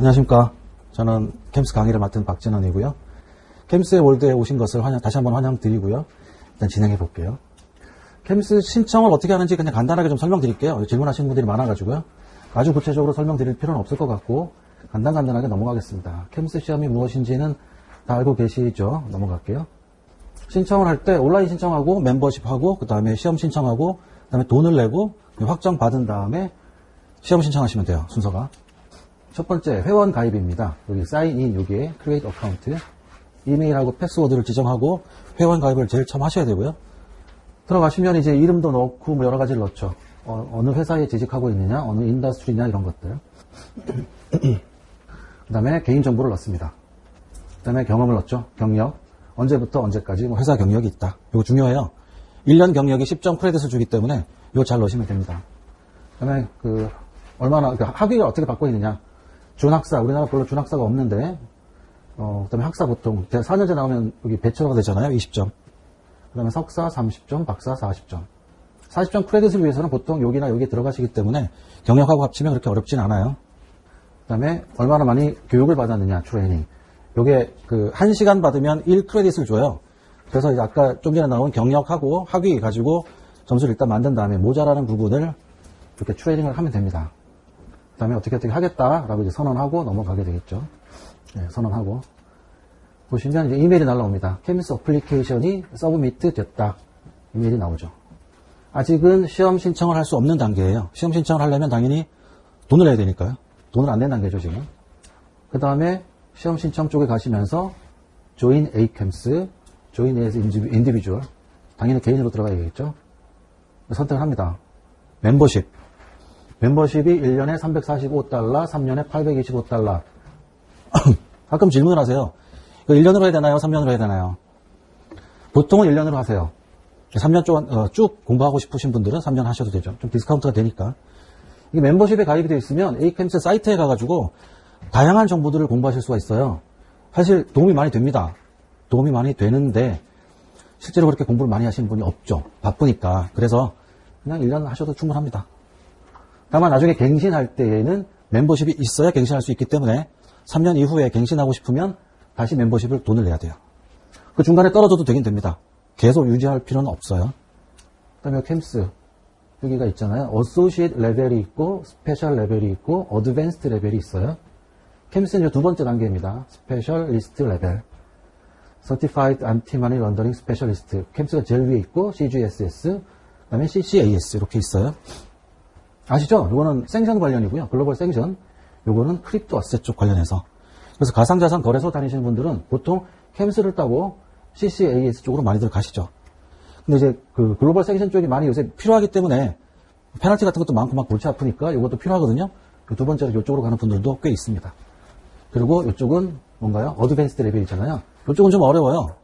안녕하십니까. 저는 캠스 강의를 맡은 박진원이고요. 캠스의 월드에 오신 것을 다시 한번 환영드리고요. 일단 진행해 볼게요. 캠스 신청을 어떻게 하는지 그냥 간단하게 좀 설명드릴게요. 질문하시는 분들이 많아가지고요. 아주 구체적으로 설명드릴 필요는 없을 것 같고 간단하게 넘어가겠습니다. 캠스 시험이 무엇인지는 다 알고 계시죠? 넘어갈게요. 신청을 할 때 온라인 신청하고 멤버십하고 그 다음에 시험 신청하고 그 다음에 돈을 내고 확정 받은 다음에 시험 신청하시면 돼요. 순서가. 첫 번째 회원 가입입니다. 여기 사인인 여기에 크리에이트 어카운트 이메일하고 패스워드를 지정하고 회원 가입을 제일 처음 하셔야 되고요. 들어가시면 이제 이름도 넣고 뭐 여러 가지를 넣죠. 어느 회사에 재직하고 있느냐, 어느 인더스트리냐 이런 것들. 그 다음에 개인정보를 넣습니다. 그 다음에 경험을 넣죠. 경력. 언제부터 언제까지 뭐 회사 경력이 있다. 이거 중요해요. 1년 경력이 10점 크레딧을 주기 때문에 이거 잘 넣으시면 됩니다. 그 다음에 얼마나, 학위를 어떻게 받고 있느냐. 준학사, 우리나라 별로 준학사가 없는데, 그 다음에 학사 보통, 4년제 나오면 여기 배철러가 되잖아요. 20점. 그 다음에 석사 30점, 박사 40점. 40점 크레딧을 위해서는 보통 여기나 여기 들어가시기 때문에 경력하고 합치면 그렇게 어렵진 않아요. 그 다음에 얼마나 많이 교육을 받았느냐, 트레이닝. 요게 1시간 받으면 1크레딧을 줘요. 그래서 이제 아까 좀 전에 나온 경력하고 학위 가지고 점수를 일단 만든 다음에 모자라는 부분을 이렇게 트레이닝을 하면 됩니다. 그 다음에 어떻게 하겠다라고 이제 선언하고 넘어가게 되겠죠. 네, 선언하고. 보시면 이제 이메일이 날라옵니다. 캠스 어플리케이션이 서브미트 됐다. 이메일이 나오죠. 아직은 시험 신청을 할 수 없는 단계예요. 시험 신청을 하려면 당연히 돈을 내야 되니까요. 돈을 안 낸 단계죠, 지금. 그 다음에 시험 신청 쪽에 가시면서 Join A캠스, Join as Individual. 당연히 개인으로 들어가야겠죠. 선택을 합니다. 멤버십. 멤버십이 1년에 $345, 3년에 $825. 가끔 질문을 하세요. 이거 1년으로 해야 되나요? 3년으로 해야 되나요? 보통은 1년으로 하세요. 3년 동안 쭉 공부하고 싶으신 분들은 3년 하셔도 되죠. 좀 디스카운트가 되니까. 이게 멤버십에 가입이 되어 있으면 A캠스 사이트에 가가지고 다양한 정보들을 공부하실 수가 있어요. 사실 도움이 많이 됩니다. 도움이 많이 되는데 실제로 그렇게 공부를 많이 하시는 분이 없죠. 바쁘니까. 그래서 그냥 1년 하셔도 충분합니다. 다만 나중에 갱신할 때에는 멤버십이 있어야 갱신할 수 있기 때문에 3년 이후에 갱신하고 싶으면 다시 멤버십을 돈을 내야 돼요. 그 중간에 떨어져도 되긴 됩니다. 계속 유지할 필요는 없어요. 그 다음에 캠스 여기가 있잖아요. 어소시에이트 레벨이 있고 스페셜 레벨이 있고 어드밴스드 레벨이 있어요. 캠스는 두 번째 단계입니다. 스페셜리스트 레벨. Certified Anti-Money Laundering Specialist. 캠스가 제일 위에 있고 CGSS, 그 다음에 CCAS 이렇게 있어요. 아시죠? 이거는 생션 관련이고요. 글로벌 생션. 이거는 크립토 어셋 쪽 관련해서. 그래서 가상자산 거래소 다니시는 분들은 보통 캠스를 따고 CCAS 쪽으로 많이들 가시죠. 근데 이제 글로벌 생션 쪽이 많이 요새 필요하기 때문에 페널티 같은 것도 많고 막 골치 아프니까 이것도 필요하거든요. 두 번째로 이쪽으로 가는 분들도 꽤 있습니다. 그리고 이쪽은 뭔가요? 어드밴스드 레벨이잖아요. 이쪽은 좀 어려워요.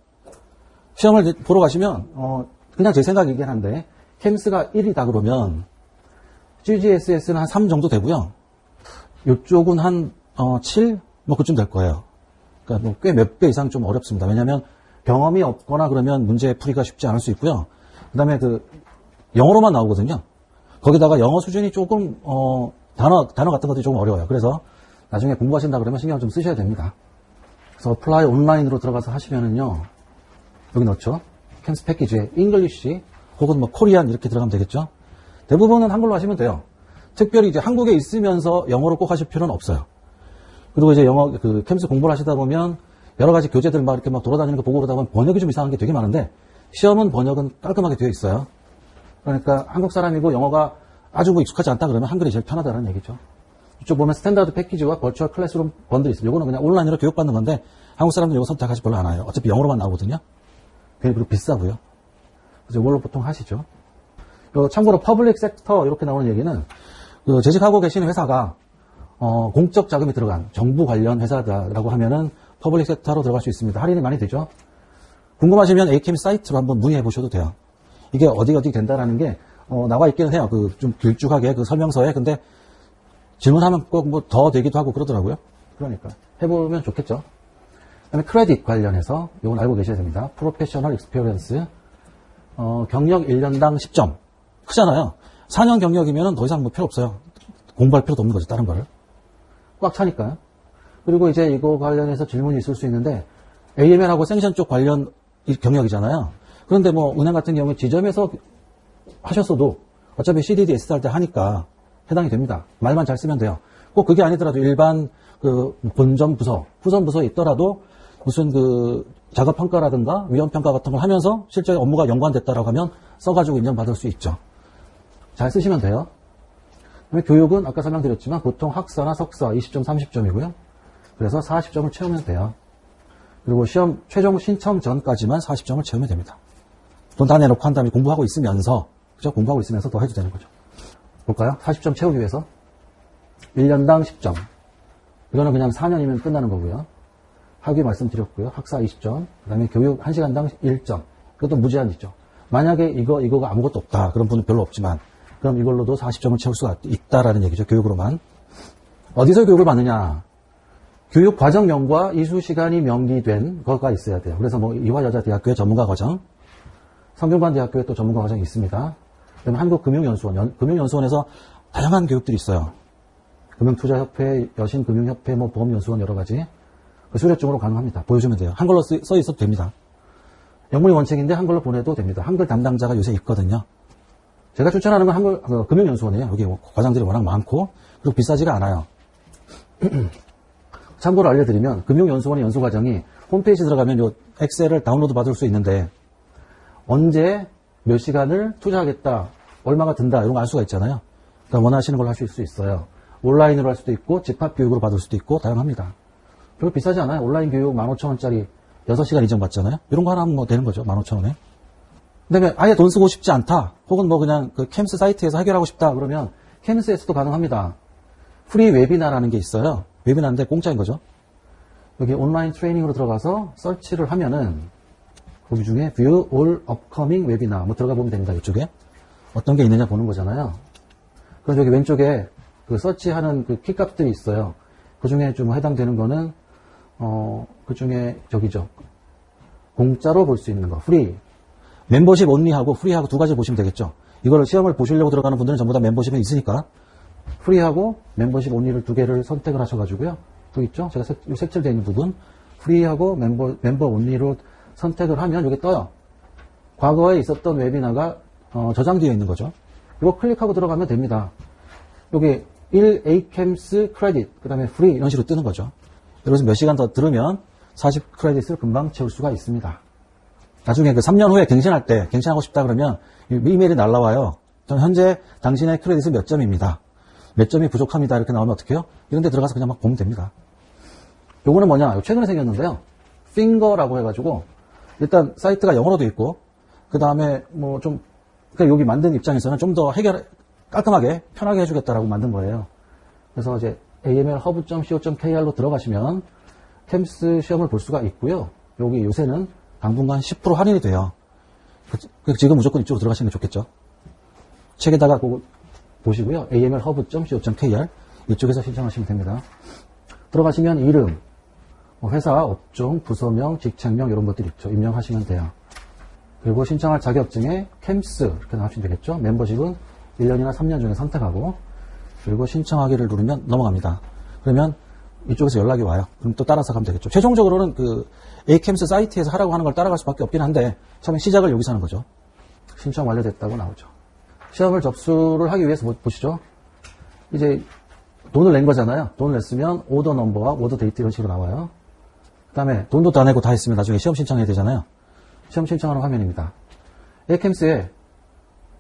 시험을 보러 가시면 그냥 제 생각이긴 한데 캠스가 1이다 그러면 GGSS는 한 3 정도 되고요. 이쪽은 한 7? 뭐 그쯤 될 거예요. 그러니까 뭐 꽤 몇 배 이상 좀 어렵습니다. 왜냐하면 경험이 없거나 그러면 문제 풀이가 쉽지 않을 수 있고요. 그 다음에 영어로만 나오거든요. 거기다가 영어 수준이 조금 단어 같은 것들이 조금 어려워요. 그래서 나중에 공부하신다 그러면 신경을 좀 쓰셔야 됩니다. 그래서 어플라이 온라인으로 들어가서 하시면은요. 여기 넣죠. 캠스 패키지에 잉글리시 혹은 뭐 코리안 이렇게 들어가면 되겠죠. 대부분은 한글로 하시면 돼요. 특별히 이제 한국에 있으면서 영어로 꼭 하실 필요는 없어요. 그리고 이제 영어, 캠스 공부를 하시다 보면 여러 가지 교재들 막 이렇게 막 돌아다니는 거 보고 그러다 보면 번역이 좀 이상한 게 되게 많은데 시험은 번역은 깔끔하게 되어 있어요. 그러니까 한국 사람이고 영어가 아주 뭐 익숙하지 않다 그러면 한글이 제일 편하다는 얘기죠. 이쪽 보면 스탠다드 패키지와 버추얼 클래스룸 번들이 있어요. 이거는 그냥 온라인으로 교육받는 건데 한국 사람들 이거 선택하지 별로 안 해요. 어차피 영어로만 나오거든요. 그리고 비싸고요. 그래서 이걸로 보통 하시죠. 참고로 퍼블릭 섹터 이렇게 나오는 얘기는 재직하고 계시는 회사가 공적 자금이 들어간 정부 관련 회사다라고 하면은 퍼블릭 섹터로 들어갈 수 있습니다. 할인이 많이 되죠. 궁금하시면 A캠스 사이트로 한번 문의해 보셔도 돼요. 이게 어디 된다라는 게 나와 있기는 해요. 좀 길쭉하게 설명서에. 근데 질문하면 꼭 뭐 더 되기도 하고 그러더라고요. 그러니까 해보면 좋겠죠. 그다음에 크레딧 관련해서 이건 알고 계셔야 됩니다. 프로페셔널 익스피리언스 경력 1년당 10점. 크잖아요. 4년 경력이면 더 이상 뭐 필요 없어요. 공부할 필요도 없는 거죠. 다른 거를. 꽉 차니까요. 그리고 이제 이거 관련해서 질문이 있을 수 있는데 AML하고 생션 쪽 관련 경력이잖아요. 그런데 뭐 은행 같은 경우에 지점에서 하셨어도 어차피 CDD, SR 할 때 하니까 해당이 됩니다. 말만 잘 쓰면 돼요. 꼭 그게 아니더라도 일반 그 본점 부서, 후선 부서에 있더라도 무슨 그 작업평가라든가 위험평가 같은 걸 하면서 실제 업무가 연관됐다라고 하면 써가지고 인정받을 수 있죠. 잘 쓰시면 돼요. 교육은 아까 설명드렸지만 보통 학사나 석사 20점, 30점이고요. 그래서 40점을 채우면 돼요. 그리고 시험 최종 신청 전까지만 40점을 채우면 됩니다. 돈 다 내놓고 한 다음에 공부하고 있으면서, 그죠? 공부하고 있으면서 더 해도 되는 거죠. 볼까요? 40점 채우기 위해서 1년당 10점. 이거는 그냥 4년이면 끝나는 거고요. 학위 말씀드렸고요. 학사 20점. 그 다음에 교육 1시간당 1점. 그것도 무제한 있죠. 만약에 이거가 아무것도 없다. 그런 분은 별로 없지만, 그럼 이걸로도 40점을 채울 수가 있다라는 얘기죠. 교육으로만. 어디서 교육을 받느냐? 교육 과정명과 이수 시간이 명기된 거가 있어야 돼요. 그래서 뭐 이화여자대학교의 전문가 과정, 성균관대학교에 또 전문가 과정이 있습니다. 그다음에 한국금융연수원, 금융연수원에서 다양한 교육들이 있어요. 금융투자협회, 여신금융협회, 뭐 보험연수원 여러 가지. 그 수료증으로 가능합니다. 보여주면 돼요. 한글로 써 있어도 됩니다. 영문이 원칙인데 한글로 보내도 됩니다. 한글 담당자가 요새 있거든요. 제가 추천하는 건 한글 금융연수원이에요. 여기 과장들이 워낙 많고 그리고 비싸지가 않아요. 참고로 알려드리면 금융연수원의 연수과정이 홈페이지 들어가면 요 엑셀을 다운로드 받을 수 있는데 언제 몇 시간을 투자하겠다, 얼마가 든다 이런 거 알 수가 있잖아요. 그러니까 원하시는 걸 하실 수 있어요. 온라인으로 할 수도 있고 집합교육으로 받을 수도 있고 다양합니다. 별로 비싸지 않아요. 온라인 교육 15,000원짜리 6시간 이정 받잖아요. 이런 거 하나 하면 뭐 되는 거죠. 15,000원에. 그 다음에 아예 돈 쓰고 싶지 않다. 혹은 뭐 그냥 그 캠스 사이트에서 해결하고 싶다. 그러면 캠스에서도 가능합니다. 프리 웨비나라는 게 있어요. 웨비나인데 공짜인 거죠. 여기 온라인 트레이닝으로 들어가서 서치를 하면은 거기 중에 View All Upcoming Webinar 뭐 들어가 보면 됩니다. 이쪽에. 어떤 게 있느냐 보는 거잖아요. 그래서 여기 왼쪽에 그 서치하는 그 키값들이 있어요. 그 중에 좀 해당되는 거는 그 중에 저기죠. 공짜로 볼 수 있는 거, 프리. 멤버십 온리하고 프리하고 두 가지 보시면 되겠죠. 이거를 시험을 보시려고 들어가는 분들은 전부 다 멤버십이 있으니까 프리하고 멤버십 온리를 두 개를 선택을 하셔가지고요. 또 있죠? 제가 색칠되어 있는 부분. 프리하고 멤버 온리로 선택을 하면 여기 떠요. 과거에 있었던 웨비나가 저장되어 있는 거죠. 이거 클릭하고 들어가면 됩니다. 여기 1 ACAMS 크레딧, 그 다음에 프리 이런 식으로 뜨는 거죠. 그래서 몇 시간 더 들으면 40 크레딧을 금방 채울 수가 있습니다. 나중에 그 3년 후에 갱신할 때 갱신하고 싶다 그러면 이메일이 날라와요. 현재 당신의 크레딧은 몇 점입니다. 몇 점이 부족합니다. 이렇게 나오면 어떻게 해요? 이런 데 들어가서 그냥 막 보면 됩니다. 요거는 뭐냐? 최근에 생겼는데요. 핑거라고 해가지고 일단 사이트가 영어로도 있고 그 다음에 뭐 좀 그러니까 여기 만든 입장에서는 좀 더 깔끔하게 편하게 해주겠다라고 만든 거예요. 그래서 이제 amlhub.co.kr로 들어가시면 캠스 시험을 볼 수가 있고요. 여기 요새는 당분간 10% 할인이 돼요. 지금 무조건 이쪽으로 들어가시는 게 좋겠죠. 책에다가 그거 보시고요. amlhub.co.kr 이쪽에서 신청하시면 됩니다. 들어가시면 이름, 회사, 업종, 부서명, 직책명 이런 것들이 있죠. 입력하시면 돼요. 그리고 신청할 자격증에 캠스 이렇게 나오시면 되겠죠. 멤버십은 1년이나 3년 중에 선택하고 그리고 신청하기를 누르면 넘어갑니다. 그러면 이쪽에서 연락이 와요. 그럼 또 따라서 가면 되겠죠. 최종적으로는 그 ACAMS 사이트에서 하라고 하는 걸 따라갈 수밖에 없긴 한데 처음에 시작을 여기서 하는 거죠. 신청 완료됐다고 나오죠. 시험을 접수를 하기 위해서 보시죠. 이제 돈을 낸 거잖아요. 돈을 냈으면 오더 넘버와 오더 데이트 이런 식으로 나와요. 그 다음에 돈도 다 내고 다 했으면 나중에 시험 신청해야 되잖아요. 시험 신청하는 화면입니다. ACAMS에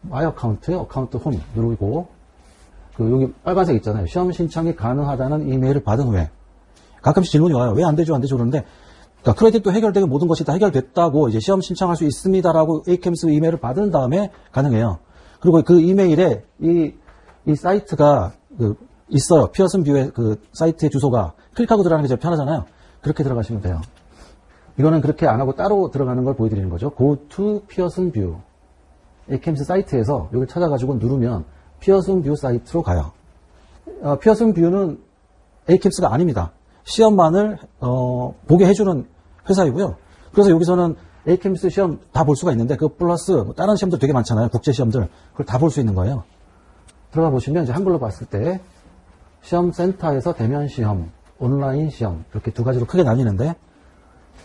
마이 어카운트 홈 누르고 그 여기 빨간색 있잖아요. 시험 신청이 가능하다는 이메일을 받은 후에 가끔씩 질문이 와요. 왜 안 되죠? 안 되죠? 그러는데 그러니까 크레딧도 해결되고 모든 것이 다 해결됐다고 이제 시험 신청할 수 있습니다라고 ACAMS 이메일을 받은 다음에 가능해요. 그리고 그 이메일에 이 사이트가 있어요. 피어슨 뷰의 그 사이트의 주소가 클릭하고 들어가는 게 제일 편하잖아요. 그렇게 들어가시면 돼요. 이거는 그렇게 안 하고 따로 들어가는 걸 보여드리는 거죠. Go to 피어슨 뷰. ACAMS 사이트에서 이걸 찾아가지고 누르면 피어슨 뷰 사이트로 가요. 피어슨 뷰는 ACAMS가 아닙니다. 시험만을 보게 해주는 회사이고요. 그래서 여기서는 ACAMS 시험 다 볼 수가 있는데 그 플러스 다른 시험들 되게 많잖아요. 국제 시험들 그걸 다 볼 수 있는 거예요. 들어가 보시면 이제 한글로 봤을 때 시험센터에서 대면 시험 온라인 시험 이렇게 두 가지로 크게 나뉘는데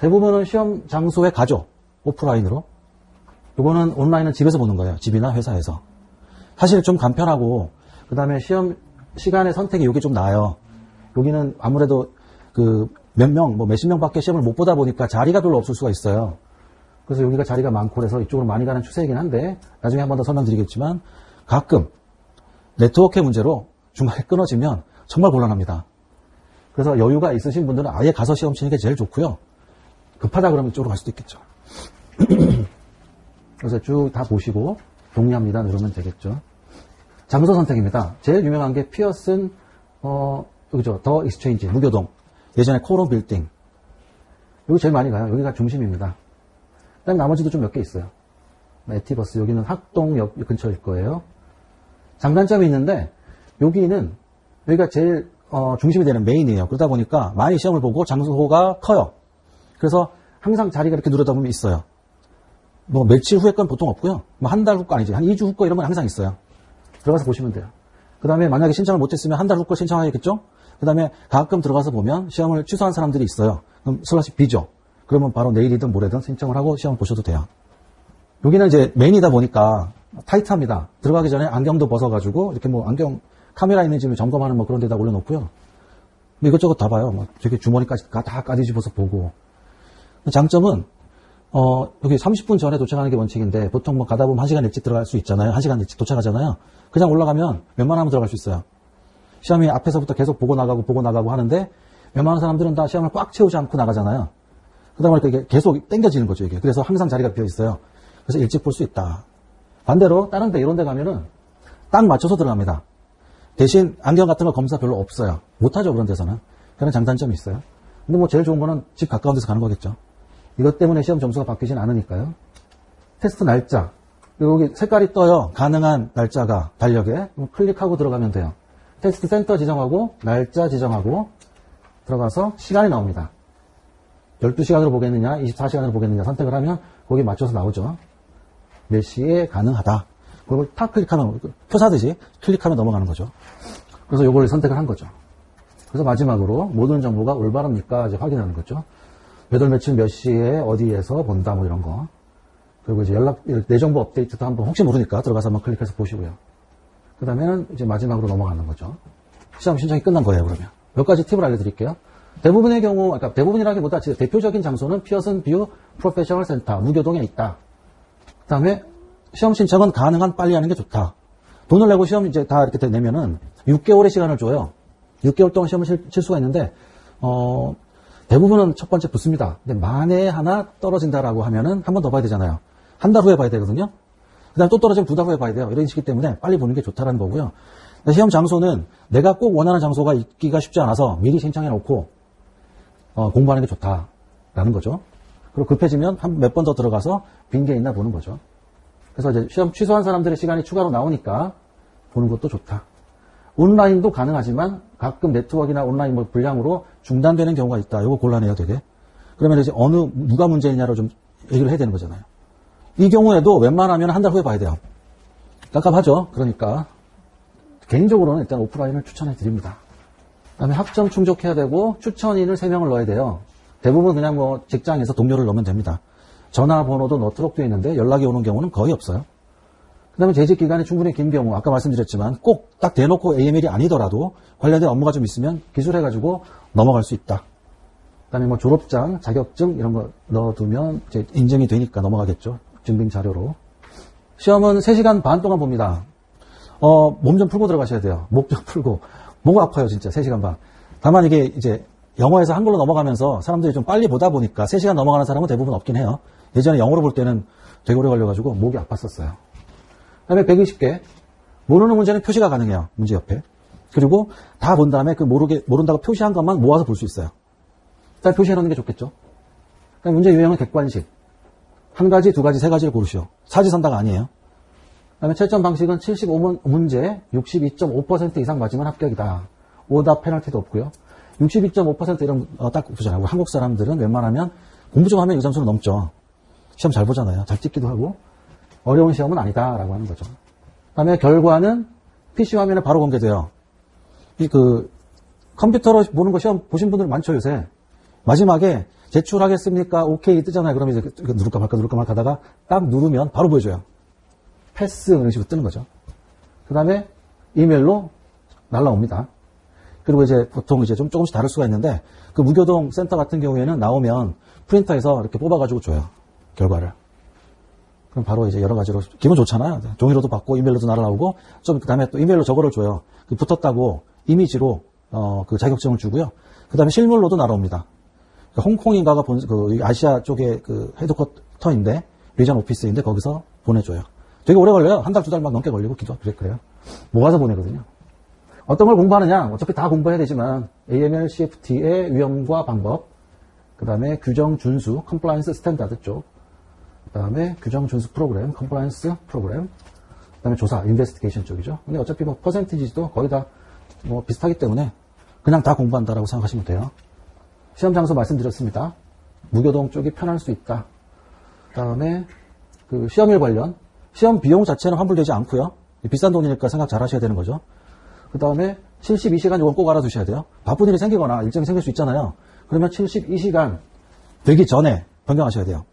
대부분은 시험 장소에 가죠. 오프라인으로. 이거는 온라인은 집에서 보는 거예요. 집이나 회사에서. 사실 좀 간편하고 그 다음에 시험 시간의 선택이 이게 좀 나아요. 여기는 아무래도 그 몇 명, 뭐 몇십 명밖에 시험을 못 보다 보니까 자리가 별로 없을 수가 있어요. 그래서 여기가 자리가 많고 그래서 이쪽으로 많이 가는 추세이긴 한데 나중에 한 번 더 설명드리겠지만 가끔 네트워크의 문제로 중간에 끊어지면 정말 곤란합니다. 그래서 여유가 있으신 분들은 아예 가서 시험 치는 게 제일 좋고요. 급하다 그러면 이쪽으로 갈 수도 있겠죠. 그래서 쭉 다 보시고 동의합니다 누르면 되겠죠. 장소 선택입니다. 제일 유명한 게 피어슨 여기죠. 더 익스체인지 무교동. 예전에 코론 빌딩. 여기 제일 많이 가요. 여기가 중심입니다. 그다음에 나머지도 좀 몇 개 있어요. 에티버스 여기는 학동역 근처일 거예요. 장단점이 있는데 여기가 제일 중심이 되는 메인이에요. 그러다 보니까 많이 시험을 보고 장소가 커요. 그래서 항상 자리가 이렇게 누르다 보면 있어요. 뭐 며칠 후에 건 보통 없고요. 뭐 한 달 후 거 아니지. 한 2주 후 거 이런 건 항상 있어요. 들어가서 보시면 돼요. 그 다음에 만약에 신청을 못했으면 한 달 후 거 신청하겠죠? 그 다음에 가끔 들어가서 보면 시험을 취소한 사람들이 있어요. 그럼 스콜라십 B죠. 그러면 바로 내일이든 모레든 신청을 하고 시험 보셔도 돼요. 여기는 이제 메인이다 보니까 타이트합니다. 들어가기 전에 안경도 벗어가지고 이렇게 뭐 안경 카메라 있는 집을 점검하는 뭐 그런 데다 올려놓고요. 뭐 이것저것 다 봐요. 뭐 되게 주머니까지 다 까뒤집어서 보고. 장점은 여기 30분 전에 도착하는 게 원칙인데 보통 뭐 가다 보면 1시간 일찍 들어갈 수 있잖아요. 1시간 일찍 도착하잖아요. 그냥 올라가면 웬만하면 들어갈 수 있어요. 시험이 앞에서부터 계속 보고 나가고 하는데 웬만한 사람들은 다 시험을 꽉 채우지 않고 나가잖아요. 그러다 보니까 이게 계속 땡겨지는 거죠, 이게. 그래서 항상 자리가 비어 있어요. 그래서 일찍 볼 수 있다. 반대로 다른 데 이런 데 가면은 딱 맞춰서 들어갑니다. 대신 안경 같은 거 검사 별로 없어요. 못하죠, 그런 데서는. 그런 장단점이 있어요. 근데 뭐 제일 좋은 거는 집 가까운 데서 가는 거겠죠. 이것 때문에 시험 점수가 바뀌진 않으니까요. 테스트 날짜. 여기 색깔이 떠요. 가능한 날짜가 달력에. 클릭하고 들어가면 돼요. 테스트 센터 지정하고 날짜 지정하고 들어가서 시간이 나옵니다. 12시간으로 보겠느냐 24시간으로 보겠느냐 선택을 하면 거기에 맞춰서 나오죠. 몇 시에 가능하다. 그걸 탁 클릭하면 표 사듯이 클릭하면 넘어가는 거죠. 그래서 이걸 선택을 한 거죠. 그래서 마지막으로 모든 정보가 올바릅니까 이제 확인하는 거죠. 몇 월 며칠 몇 시에 어디에서 본다 뭐 이런 거. 그리고 이제 내 정보 업데이트도 한번 혹시 모르니까 들어가서 한번 클릭해서 보시고요. 그 다음에는 이제 마지막으로 넘어가는 거죠. 시험 신청이 끝난 거예요, 그러면. 몇 가지 팁을 알려드릴게요. 대부분의 경우, 그러니까 대부분이라기보다 대표적인 장소는 피어슨 뷰 프로페셔널 센터, 무교동에 있다. 그 다음에 시험 신청은 가능한 빨리 하는 게 좋다. 돈을 내고 시험 이제 다 이렇게 내면은 6개월의 시간을 줘요. 6개월 동안 시험을 칠 수가 있는데, 대부분은 첫 번째 붙습니다. 근데 만에 하나 떨어진다라고 하면은 한 번 더 봐야 되잖아요. 한 달 후에 봐야 되거든요. 그 다음에 또 떨어지면 2달 후에 봐야 돼요. 이런 식이기 때문에 빨리 보는 게 좋다라는 거고요. 시험 장소는 내가 꼭 원하는 장소가 있기가 쉽지 않아서 미리 신청해 놓고 공부하는 게 좋다라는 거죠. 그리고 급해지면 한 몇 번 더 들어가서 빈 게 있나 보는 거죠. 그래서 이제 시험 취소한 사람들의 시간이 추가로 나오니까 보는 것도 좋다. 온라인도 가능하지만 가끔 네트워크나 온라인 뭐 불량으로 중단되는 경우가 있다. 이거 곤란해요, 되게. 그러면 이제 누가 문제이냐로 좀 얘기를 해야 되는 거잖아요. 이 경우에도 웬만하면 한 달 후에 봐야 돼요. 깝깝하죠? 그러니까. 개인적으로는 일단 오프라인을 추천해 드립니다. 그 다음에 학점 충족해야 되고 추천인을 3명을 넣어야 돼요. 대부분 그냥 뭐 직장에서 동료를 넣으면 됩니다. 전화번호도 넣도록 되어 있는데 연락이 오는 경우는 거의 없어요. 그 다음에 재직 기간이 충분히 긴 경우 아까 말씀드렸지만 꼭 딱 대놓고 AML이 아니더라도 관련된 업무가 좀 있으면 기술해가지고 넘어갈 수 있다. 그 다음에 뭐 졸업장, 자격증 이런 거 넣어두면 이제 인정이 되니까 넘어가겠죠. 증빙 자료로. 시험은 3시간 반 동안 봅니다. 몸 좀 풀고 들어가셔야 돼요. 목 좀 풀고. 목 아파요, 진짜. 3시간 반. 다만 이게 이제 영어에서 한글로 넘어가면서 사람들이 좀 빨리 보다 보니까 3시간 넘어가는 사람은 대부분 없긴 해요. 예전에 영어로 볼 때는 되게 오래 걸려가지고 목이 아팠었어요. 그 다음에 120개. 모르는 문제는 표시가 가능해요. 문제 옆에. 그리고 다 본 다음에 그 모른다고 표시한 것만 모아서 볼 수 있어요. 일단 표시해놓는 게 좋겠죠. 그다음에 문제 유형은 객관식. 한 가지, 두 가지, 세 가지를 고르시오. 사지선다가 아니에요. 그 다음에 채점 방식은 75문제 62.5% 이상 맞으면 합격이다. 오답 페널티도 없고요. 62.5% 이런 딱 보잖아요. 한국 사람들은 웬만하면 공부 좀 하면 이 점수는 넘죠. 시험 잘 보잖아요. 잘 찍기도 하고. 어려운 시험은 아니다라고 하는 거죠. 그 다음에 결과는 PC 화면에 바로 공개돼요. 컴퓨터로 보는 거 시험 보신 분들 많죠, 요새. 마지막에 제출하겠습니까? 오케이 뜨잖아요. 그러면 이제 누를까 말까 하다가 딱 누르면 바로 보여줘요. 패스 이런 식으로 뜨는 거죠. 그 다음에 이메일로 날라옵니다. 그리고 이제 보통 이제 좀 조금씩 다를 수가 있는데 그 무교동 센터 같은 경우에는 나오면 프린터에서 이렇게 뽑아가지고 줘요. 결과를. 그럼 바로 이제 여러 가지로 기분 좋잖아요. 종이로도 받고 이메일로도 날아오고 좀 그 다음에 또 이메일로 저거를 줘요. 그 붙었다고 이미지로 그 자격증을 주고요. 그 다음에 실물로도 날아옵니다. 홍콩인가가 그 아시아 쪽에 그 헤드쿼터인데 리전 오피스인데 거기서 보내줘요. 되게 오래 걸려요. 한 달, 두 달 막 넘게 걸리고 그래요. 모아서 보내거든요. 어떤 걸 공부하느냐? 어차피 다 공부해야 되지만 AML, CFT의 위험과 방법, 그 다음에 규정 준수, 컴플라이언스 스탠다드 쪽, 그 다음에 규정 준수 프로그램, 컴플라이언스 프로그램, 그 다음에 조사, 인베스티게이션 쪽이죠. 근데 어차피 뭐 퍼센티지도 거의 다 뭐 비슷하기 때문에 그냥 다 공부한다라고 생각하시면 돼요. 시험 장소 말씀드렸습니다. 무교동 쪽이 편할 수 있다. 그 다음에 그 시험일 관련, 시험 비용 자체는 환불되지 않고요. 비싼 돈이니까 생각 잘 하셔야 되는 거죠. 그 다음에 72시간 이건 꼭 알아두셔야 돼요. 바쁜 일이 생기거나 일정이 생길 수 있잖아요. 그러면 72시간 되기 전에 변경하셔야 돼요.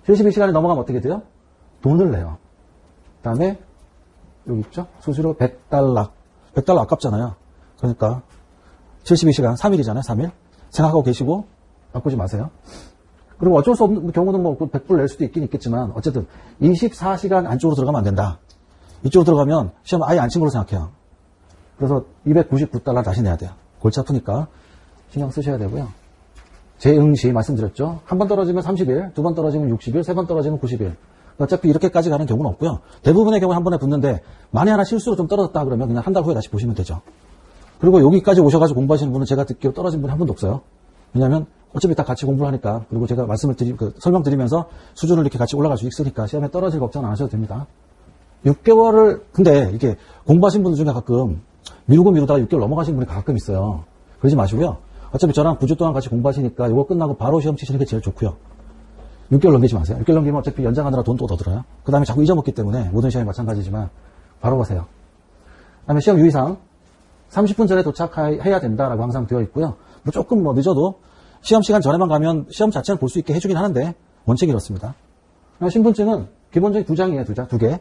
72시간이 넘어가면 어떻게 돼요? 돈을 내요. 그 다음에 여기 있죠? 수수료 $100. $100 아깝잖아요. 그러니까 72시간, 3일이잖아요. 3일. 생각하고 계시고 바꾸지 마세요. 그리고 어쩔 수 없는 경우는 뭐 100불 낼 수도 있긴 있겠지만 어쨌든 24시간 안쪽으로 들어가면 안 된다. 이쪽으로 들어가면 시험 아예 안 친 걸로 생각해요. 그래서 $299 다시 내야 돼요. 골치 아프니까 신경 쓰셔야 되고요. 재응시 말씀드렸죠. 한 번 떨어지면 30일, 두 번 떨어지면 60일, 세 번 떨어지면 90일. 어차피 이렇게까지 가는 경우는 없고요. 대부분의 경우는 한 번에 붙는데 만에 하나 실수로 좀 떨어졌다 그러면 그냥 한 달 후에 다시 보시면 되죠. 그리고 여기까지 오셔가지고 공부하시는 분은 제가 듣기로 떨어진 분이 한 분도 없어요. 왜냐하면 어차피 다 같이 공부를 하니까 그리고 제가 설명드리면서 수준을 이렇게 같이 올라갈 수 있으니까 시험에 떨어질 걱정은 안 하셔도 됩니다. 6개월을 근데 이게 공부하신 분들 중에 가끔 미루다가 6개월 넘어가신 분이 가끔 있어요. 그러지 마시고요. 어차피 저랑 9주 동안 같이 공부하시니까 이거 끝나고 바로 시험 치시는 게 제일 좋고요. 6개월 넘기지 마세요. 6개월 넘기면 어차피 연장하느라 돈 또 더 들어요. 그 다음에 자꾸 잊어먹기 때문에 모든 시험이 마찬가지지만 바로 가세요. 그 다음에 시험 유의사항 30분 전에 도착해야 된다라고 항상 되어 있고요. 뭐 조금 뭐 늦어도 시험 시간 전에만 가면 시험 자체는 볼 수 있게 해주긴 하는데 원칙이 이렇습니다. 신분증은 기본적인 2장이에요. 2개.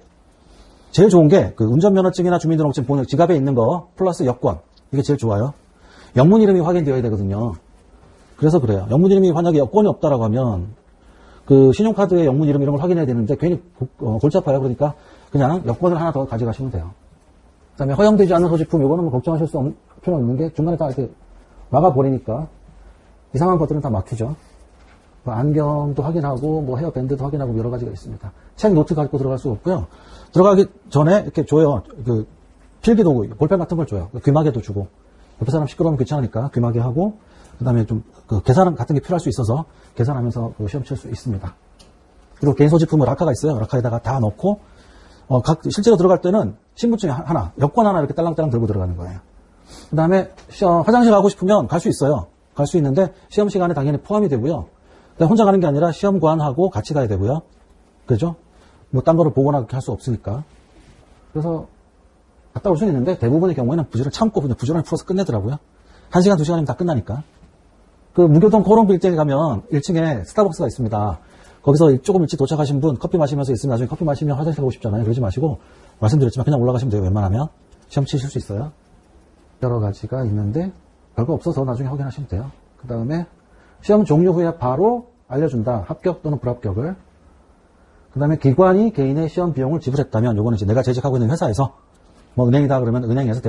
제일 좋은 게 그 운전면허증이나 주민등록증 본역 지갑에 있는 거 플러스 여권. 이게 제일 좋아요. 영문 이름이 확인되어야 되거든요. 그래서 그래요. 영문 이름이 만약에 여권이 없다라고 하면 그 신용카드에 영문 이름 이런 걸 확인해야 되는데 괜히 골치 아파요. 그러니까 그냥 여권을 하나 더 가져가시면 돼요. 그 다음에 허용되지 않은 소지품 이거는 뭐 걱정하실 필요 없는 게 중간에 다 이렇게 막아버리니까 이상한 것들은 다 막히죠. 뭐 안경도 확인하고 뭐 헤어밴드도 확인하고 여러 가지가 있습니다. 책 노트 갖고 들어갈 수 없고요. 들어가기 전에 이렇게 줘요. 그 필기도구, 볼펜 같은 걸 줘요. 귀마개도 주고. 옆에 사람 시끄러우면 귀찮으니까 귀마개 하고 그 다음에 좀 그 계산 같은 게 필요할 수 있어서 계산하면서 그 시험 칠 수 있습니다. 그리고 개인 소지품은 락카가 있어요. 락카에다가 다 넣고 실제로 들어갈 때는 신분증이 하나, 여권 하나 이렇게 딸랑딸랑 들고 들어가는 거예요. 그 다음에 화장실 가고 싶으면 갈 수 있어요. 갈 수 있는데 시험 시간에 당연히 포함이 되고요. 혼자 가는 게 아니라 시험관하고 같이 가야 되고요. 그죠? 뭐 딴 거를 보거나 그렇게 할 수 없으니까. 그래서 갔다 올 수는 있는데 대부분의 경우에는 부지런히 참고 그냥 부지런히 풀어서 끝내더라고요. 1시간, 2시간이면 다 끝나니까. 그 무교동 코롱 빌딩에 가면 1층에 스타벅스가 있습니다. 거기서 조금 일찍 도착하신 분 커피 마시면서 있으면 나중에 커피 마시면 화장실 가고 싶잖아요. 그러지 마시고 말씀드렸지만 그냥 올라가시면 돼요. 웬만하면. 시험 치실 수 있어요. 여러 가지가 있는데 별거 없어서 나중에 확인하시면 돼요. 그 다음에 시험 종료 후에 바로 알려준다. 합격 또는 불합격을. 그 다음에 기관이 개인의 시험 비용을 지불했다면 요거는 이제 내가 재직하고 있는 회사에서 뭐 은행이다 그러면 은행에서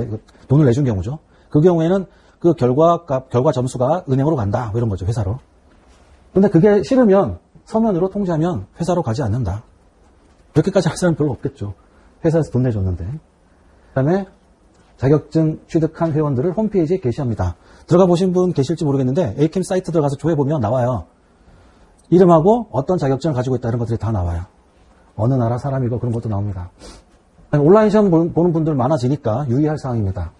돈을 내준 경우죠. 그 경우에는 그 결과 점수가 은행으로 간다. 뭐 이런 거죠. 회사로. 근데 그게 싫으면 서면으로 통지하면 회사로 가지 않는다. 그렇게까지 할 사람은 별로 없겠죠. 회사에서 돈 내줬는데. 그 다음에 자격증 취득한 회원들을 홈페이지에 게시합니다. 들어가 보신 분 계실지 모르겠는데 에이캠 사이트 들어가서 조회보면 나와요. 이름하고 어떤 자격증을 가지고 있다 이런 것들이 다 나와요. 어느 나라 사람이고 그런 것도 나옵니다. 온라인 시험 보는 분들 많아지니까 유의할 사항입니다.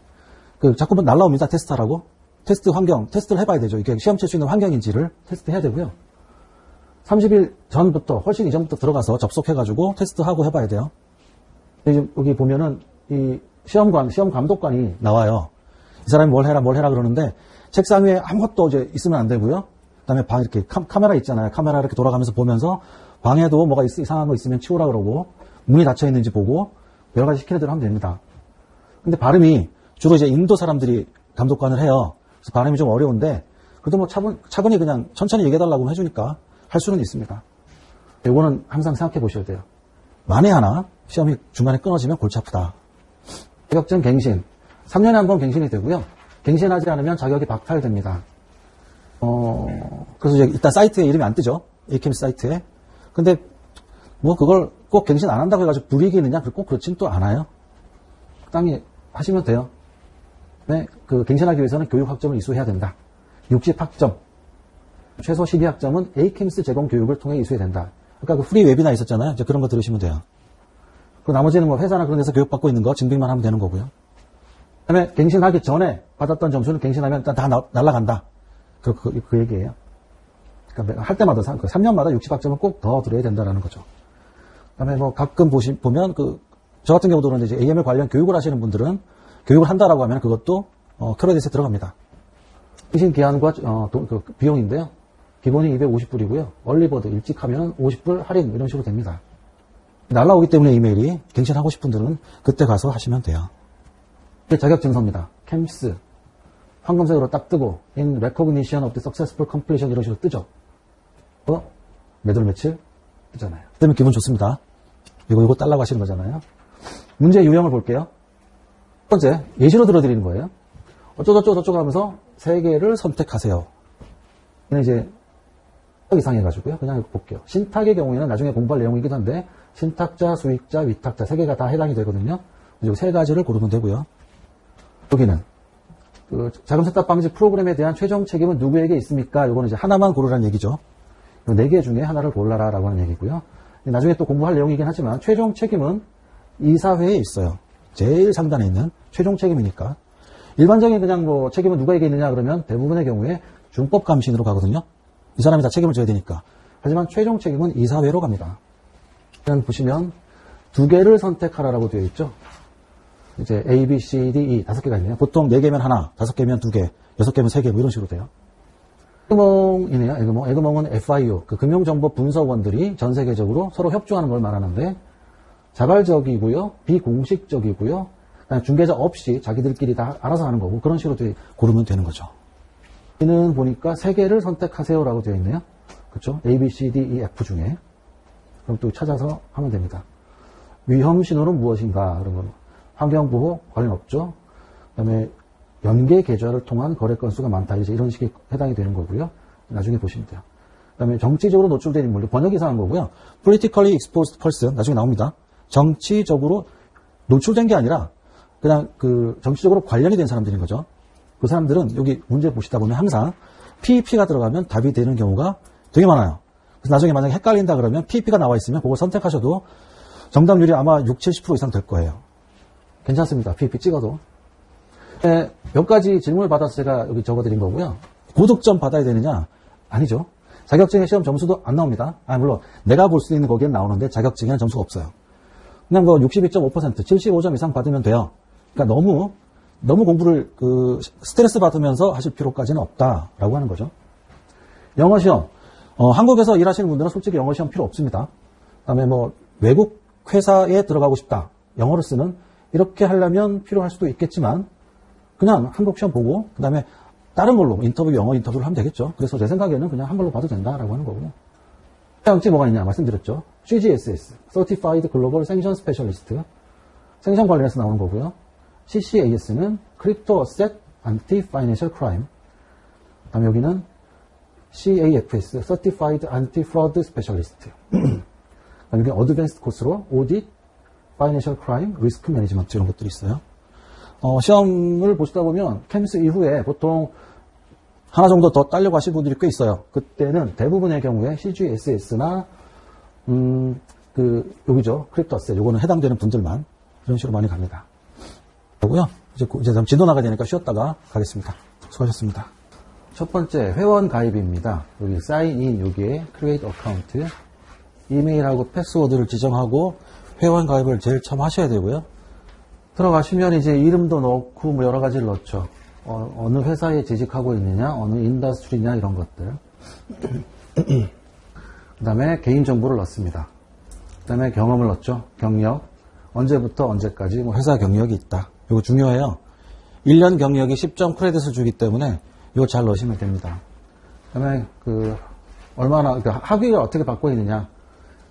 자꾸 날라옵니다. 테스트하라고. 테스트 환경, 테스트를 해봐야 되죠. 이게 시험 칠 수 있는 환경인지를 테스트해야 되고요. 30일 전부터, 훨씬 이전부터 들어가서 접속해가지고 테스트하고 해봐야 돼요. 여기 보면은 이 시험 감독관이 나와요. 이 사람이 뭘 해라 그러는데 책상 위에 아무것도 이제 있으면 안 되고요. 그다음에 방 이렇게 카메라 있잖아요. 카메라 이렇게 돌아가면서 보면서 방에도 뭐가 이상한 거 있으면 치우라 그러고 문이 닫혀 있는지 보고 여러 가지 시키는 대로 하면 됩니다. 근데 발음이 주로 이제 인도 사람들이 감독관을 해요. 그래서 발음이 좀 어려운데 그래도 뭐 차분히 그냥 천천히 얘기해달라고 해주니까 할 수는 있습니다. 이거는 항상 생각해 보셔야 돼요. 만에 하나 시험이 중간에 끊어지면 골치 아프다. 자격증 갱신. 3년에 한 번 갱신이 되고요. 갱신하지 않으면 자격이 박탈됩니다. 그래서 이제 일단 사이트에 이름이 안 뜨죠. ACAMS 사이트에. 근데 뭐 그걸 꼭 갱신 안 한다고 해가지고 불이익이 있느냐? 꼭 그렇진 또 않아요. 적당히 하시면 돼요. 네, 그 갱신하기 위해서는 교육학점을 이수해야 된다. 60학점. 최소 12학점은 ACAMS 제공 교육을 통해 이수해야 된다. 아까 그 프리 웨비나 있었잖아요. 이제 그런 거 들으시면 돼요. 그 나머지는 뭐 회사나 그런 데서 교육받고 있는 거 증빙만 하면 되는 거고요. 그 다음에 갱신하기 전에 받았던 점수는 갱신하면 일단 다 날아간다. 그 얘기예요. 그러니까 할 때마다 3년마다 60학점은 꼭 더 들어야 된다라는 거죠. 그 다음에 뭐 가끔 보면 저 같은 경우도 그런데 이제 AML 관련 교육을 하시는 분들은 교육을 한다라고 하면 그것도 크레딧에 들어갑니다. 갱신 기한과 그 비용인데요. 기본이 250불이고요. 얼리버드 일찍 하면 50불 할인 이런 식으로 됩니다. 날라오기 때문에 이메일이 갱신하고 싶은 분들은 그때 가서 하시면 돼요. 이게 자격증서입니다. CAMS 황금색으로 딱 뜨고 In recognition of the successful completion 이런 식으로 뜨죠. 몇 월 며칠 뜨잖아요. 그러면 기분 좋습니다. 이거 딸라고 하시는 거잖아요. 문제 유형을 볼게요. 첫 번째 예시로 들어드리는 거예요. 어쩌고저쩌고 하면서 세 개를 선택하세요. 이는 이제 이상해가지고요. 그냥 볼게요. 신탁의 경우에는 나중에 공부할 내용이기도 한데 신탁자, 수익자, 위탁자 세 개가 다 해당이 되거든요. 이 세 가지를 고르면 되고요. 여기는 그 자금 세탁 방지 프로그램에 대한 최종 책임은 누구에게 있습니까? 이거는 이제 하나만 고르라는 얘기죠. 네 개 중에 하나를 골라라라고 하는 얘기고요. 나중에 또 공부할 내용이긴 하지만 최종 책임은 이사회에 있어요. 제일 상단에 있는 최종 책임이니까. 일반적인 그냥 뭐 책임은 누구에게 있느냐 그러면 대부분의 경우에 준법감신으로 가거든요. 이 사람이 다 책임을 져야 되니까. 하지만 최종 책임은 이사회로 갑니다. 보시면 두 개를 선택하라라고 되어 있죠. 이제 A, B, C, D, E 다섯 개가 있네요. 보통 네 개면 하나, 다섯 개면 두 개, 여섯 개면 세 개, 뭐 이런 식으로 돼요. 에그몽이네요. 에그몽. 에그몽은 FIU, 그 금융정보 분석원들이 전 세계적으로 서로 협조하는 걸 말하는데 자발적이고요, 비공식적이고요, 그냥 중개자 없이 자기들끼리 다 알아서 하는 거고 그런 식으로 고르면 되는 거죠. 이는 보니까 세 개를 선택하세요라고 되어 있네요. 그렇죠? A, B, C, D, E, F 중에. 그럼 또 찾아서 하면 됩니다. 위험 신호는 무엇인가? 그러면 환경보호 관련 없죠. 그다음에 연계 계좌를 통한 거래 건수가 많다. 이제 이런 식의 해당이 되는 거고요. 나중에 보시면 돼요. 그다음에 정치적으로 노출된 인물, 번역이 이상한 거고요. Politically exposed person 나중에 나옵니다. 정치적으로 노출된 게 아니라 그냥 그 정치적으로 관련이 된 사람들인 거죠. 그 사람들은 여기 문제 보시다 보면 항상 PEP가 들어가면 답이 되는 경우가 되게 많아요. 그래서 나중에 만약에 헷갈린다 그러면 PEP가 나와 있으면 그거 선택하셔도 정답률이 아마 60, 70% 이상 될 거예요. 괜찮습니다. PEP 찍어도. 네, 몇 가지 질문을 받아서 제가 여기 적어드린 거고요. 고득점 받아야 되느냐? 아니죠. 자격증의 시험 점수도 안 나옵니다. 물론 내가 볼 수 있는 거기엔 나오는데 자격증에는 점수가 없어요. 그냥 뭐 62.5%, 75점 이상 받으면 돼요. 그러니까 너무 공부를 스트레스 받으면서 하실 필요까지는 없다라고 하는 거죠. 영어 시험. 한국에서 일하시는 분들은 솔직히 영어 시험 필요 없습니다. 그다음에 뭐 외국 회사에 들어가고 싶다. 영어를 쓰는 이렇게 하려면 필요할 수도 있겠지만 그냥 한국 시험 보고 그다음에 다른 걸로 영어 인터뷰를 하면 되겠죠. 그래서 제 생각에는 그냥 한글로 봐도 된다라고 하는 거고요. 자격증 뭐가 있냐 말씀드렸죠. CGSS, Certified Global Sanction Specialist, 생션 관련해서 나오는 거고요. CCAS는 Crypto Asset Anti-Financial Crime. 그다음에 여기는 CAFS, Certified Anti-Fraud Specialist. 여기 어드밴스드 코스로 Audit, Financial Crime, Risk Management 이런 것들이 있어요. 시험을 보시다 보면 CAMS 이후에 보통 하나 정도 더 따려고 하실 분들이 꽤 있어요. 그때는 대부분의 경우에 CGSS나 여기죠. 크립토 어셋 요거는 해당되는 분들만 이런 식으로 많이 갑니다. 그리고요. 이제 진도 나가야 되니까 쉬었다가 가겠습니다. 수고하셨습니다. 첫 번째 회원 가입입니다. 여기 사인인 여기에 크리에이트 어카운트 이메일하고 패스워드를 지정하고 회원 가입을 제일 처음 하셔야 되고요. 들어가시면 이제 이름도 넣고 뭐 여러 가지를 넣죠. 어느 회사에 재직하고 있느냐, 어느 인더스트리냐 이런 것들. 그 다음에 개인정보를 넣습니다. 그 다음에 경험을 넣었죠. 경력. 언제부터 언제까지 회사 경력이 있다. 이거 중요해요. 1년 경력이 10점 크레딧을 주기 때문에 이거 잘 넣으시면 됩니다. 그 다음에 얼마나, 학위를 어떻게 받고 있느냐.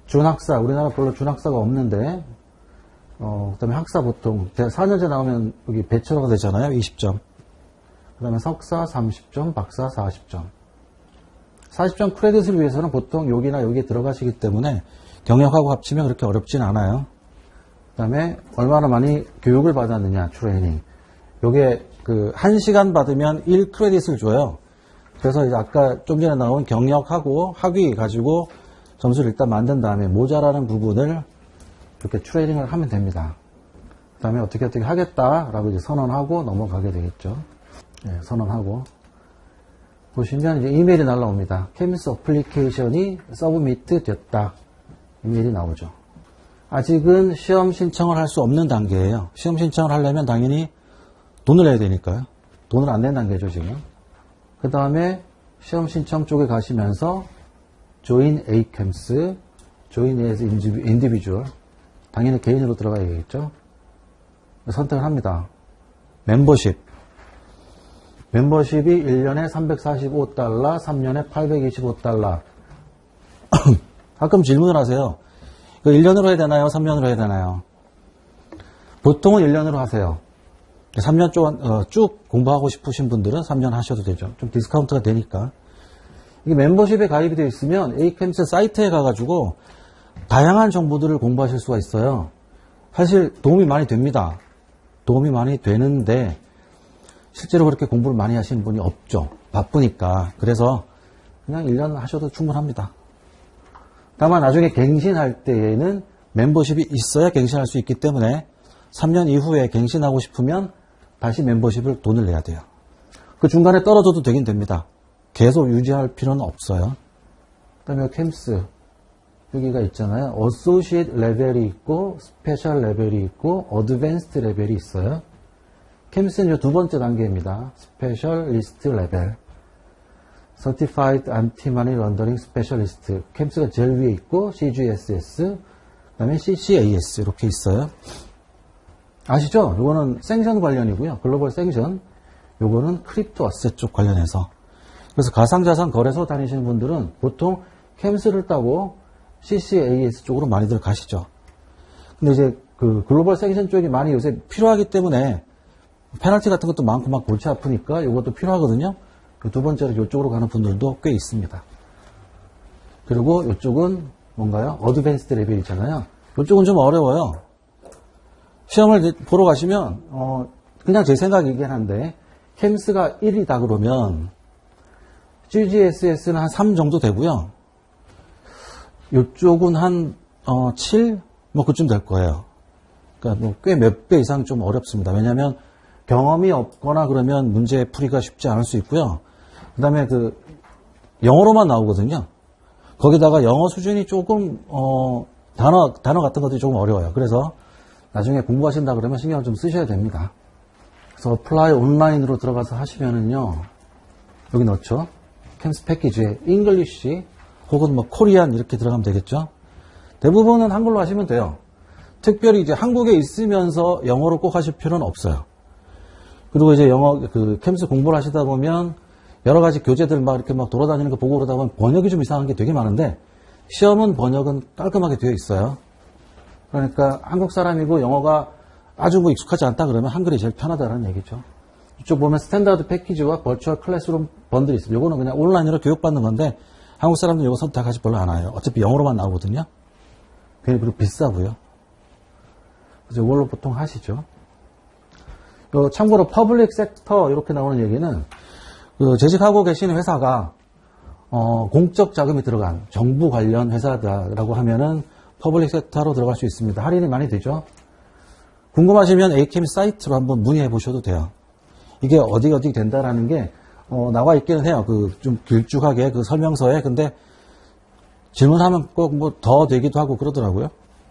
준학사, 우리나라 별로 준학사가 없는데, 그 다음에 학사 보통, 4년제 나오면 여기 배철러가 되잖아요. 20점. 그 다음에 석사 30점, 박사 40점. 40점 크레딧을 위해서는 보통 여기나 여기에 들어가시기 때문에 경력하고 합치면 그렇게 어렵진 않아요. 그 다음에 얼마나 많이 교육을 받았느냐, 트레이닝. 요게 1시간 받으면 1크레딧을 줘요. 그래서 이제 아까 좀 전에 나온 경력하고 학위 가지고 점수를 일단 만든 다음에 모자라는 부분을 이렇게 트레이닝을 하면 됩니다. 그 다음에 어떻게 하겠다라고 이제 선언하고 넘어가게 되겠죠. 네, 선언하고. 보시면 이제 이메일이 날라옵니다. 캠스 어플리케이션이 서브미트 됐다. 이메일이 나오죠. 아직은 시험 신청을 할 수 없는 단계예요. 시험 신청을 하려면 당연히 돈을 내야 되니까요. 돈을 안 낸 단계죠, 지금. 그 다음에 시험 신청 쪽에 가시면서 Join ACAMS, Join as Individual. 당연히 개인으로 들어가야겠죠. 선택을 합니다. 멤버십. 멤버십이 1년에 $345, 3년에 $825. 가끔 질문을 하세요. 1년으로 해야 되나요? 3년으로 해야 되나요? 보통은 1년으로 하세요. 3년 쭉 공부하고 싶으신 분들은 3년 하셔도 되죠. 좀 디스카운트가 되니까. 이게 멤버십에 가입이 되어 있으면 ACAMS 사이트에 가가지고 다양한 정보들을 공부하실 수가 있어요. 사실 도움이 많이 됩니다. 도움이 많이 되는데 실제로 그렇게 공부를 많이 하시는 분이 없죠. 바쁘니까. 그래서 그냥 1년 하셔도 충분합니다. 다만 나중에 갱신할 때에는 멤버십이 있어야 갱신할 수 있기 때문에 3년 이후에 갱신하고 싶으면 다시 멤버십을 돈을 내야 돼요. 그 중간에 떨어져도 되긴 됩니다. 계속 유지할 필요는 없어요. 그 다음에 캠스 여기가 있잖아요. 어소시에이트 레벨이 있고 스페셜 레벨이 있고 어드밴스드 레벨이 있어요. 캠스는 두 번째 단계입니다. 스페셜리스트 레벨. Certified Anti-Money Laundering Specialist. 캠스가 제일 위에 있고 CGSS, 그 다음에 CCAS 이렇게 있어요. 아시죠? 이거는 생션 관련이고요. 글로벌 생션. 요거는 크립토 어셋 쪽 관련해서. 그래서 가상자산 거래소 다니시는 분들은 보통 캠스를 따고 CCAS 쪽으로 많이들 가시죠. 근데 이제 글로벌 생션 쪽이 많이 요새 필요하기 때문에 페널티 같은 것도 많고 막 골치 아프니까 이것도 필요하거든요. 두 번째로 이쪽으로 가는 분들도 꽤 있습니다. 그리고 이쪽은 뭔가요? 어드밴스드 레벨이잖아요. 이쪽은 좀 어려워요. 시험을 보러 가시면 그냥 제 생각이긴 한데 캠스가 1이다 그러면 GGSS는 한 3 정도 되고요. 이쪽은 한 7? 뭐 그쯤 될 거예요. 그러니까 뭐 꽤 몇 배 이상 좀 어렵습니다. 왜냐하면 경험이 없거나 그러면 문제 풀이가 쉽지 않을 수 있고요. 그 다음에 영어로만 나오거든요. 거기다가 영어 수준이 조금, 단어 같은 것들이 조금 어려워요. 그래서 나중에 공부하신다 그러면 신경을 좀 쓰셔야 됩니다. 그래서 어플라이 온라인으로 들어가서 하시면은요, 여기 넣죠. 캠스 패키지에 잉글리시 혹은 뭐 코리안 이렇게 들어가면 되겠죠. 대부분은 한글로 하시면 돼요. 특별히 이제 한국에 있으면서 영어로 꼭 하실 필요는 없어요. 그리고 이제 캠스 공부를 하시다 보면 여러 가지 교재들 막 이렇게 막 돌아다니는 거 보고 그러다 보면 번역이 좀 이상한 게 되게 많은데 시험은 번역은 깔끔하게 되어 있어요. 그러니까 한국 사람이고 영어가 아주 뭐 익숙하지 않다 그러면 한글이 제일 편하다는 얘기죠. 이쪽 보면 스탠다드 패키지와 버추얼 클래스룸 번들이 있어요. 요거는 그냥 온라인으로 교육받는 건데 한국 사람들은 이거 선택하지 별로 안 해요. 어차피 영어로만 나오거든요. 그리고 비싸고요. 그래서 이걸로 보통 하시죠. 참고로 퍼블릭 섹터 이렇게 나오는 얘기는 재직하고 계시는 회사가 공적 자금이 들어간 정부 관련 회사다라고 하면은 퍼블릭 섹터로 들어갈 수 있습니다. 할인이 많이 되죠. 궁금하시면 ACAMS 사이트로 한번 문의해 보셔도 돼요. 이게 어디 된다라는 게 나와 있기는 해요. 좀 길쭉하게 설명서에. 근데 질문하면 꼭 뭐 더 되기도 하고 그러더라고요.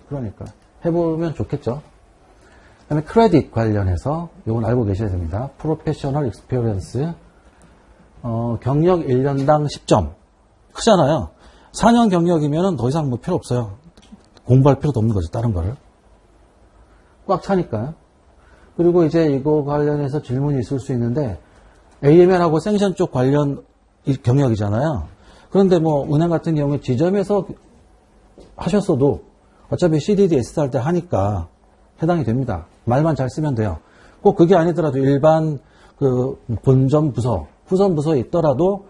그러니까 해보면 좋겠죠. 그다음에 크레딧 관련해서 이건 알고 계셔야 됩니다. 프로페셔널 익스피리언스 경력 1년당 10점. 크잖아요. 4년 경력이면 더 이상 뭐 필요 없어요. 공부할 필요도 없는 거죠. 다른 거를. 꽉 차니까요. 그리고 이제 이거 관련해서 질문이 있을 수 있는데 AML하고 생션 쪽 관련 경력이잖아요. 그런데 뭐 은행 같은 경우에 지점에서 하셨어도 어차피 CDD, ST 할 때 하니까 해당이 됩니다. 말만 잘 쓰면 돼요. 꼭 그게 아니더라도 일반 그 본점 부서, 후선 부서에 있더라도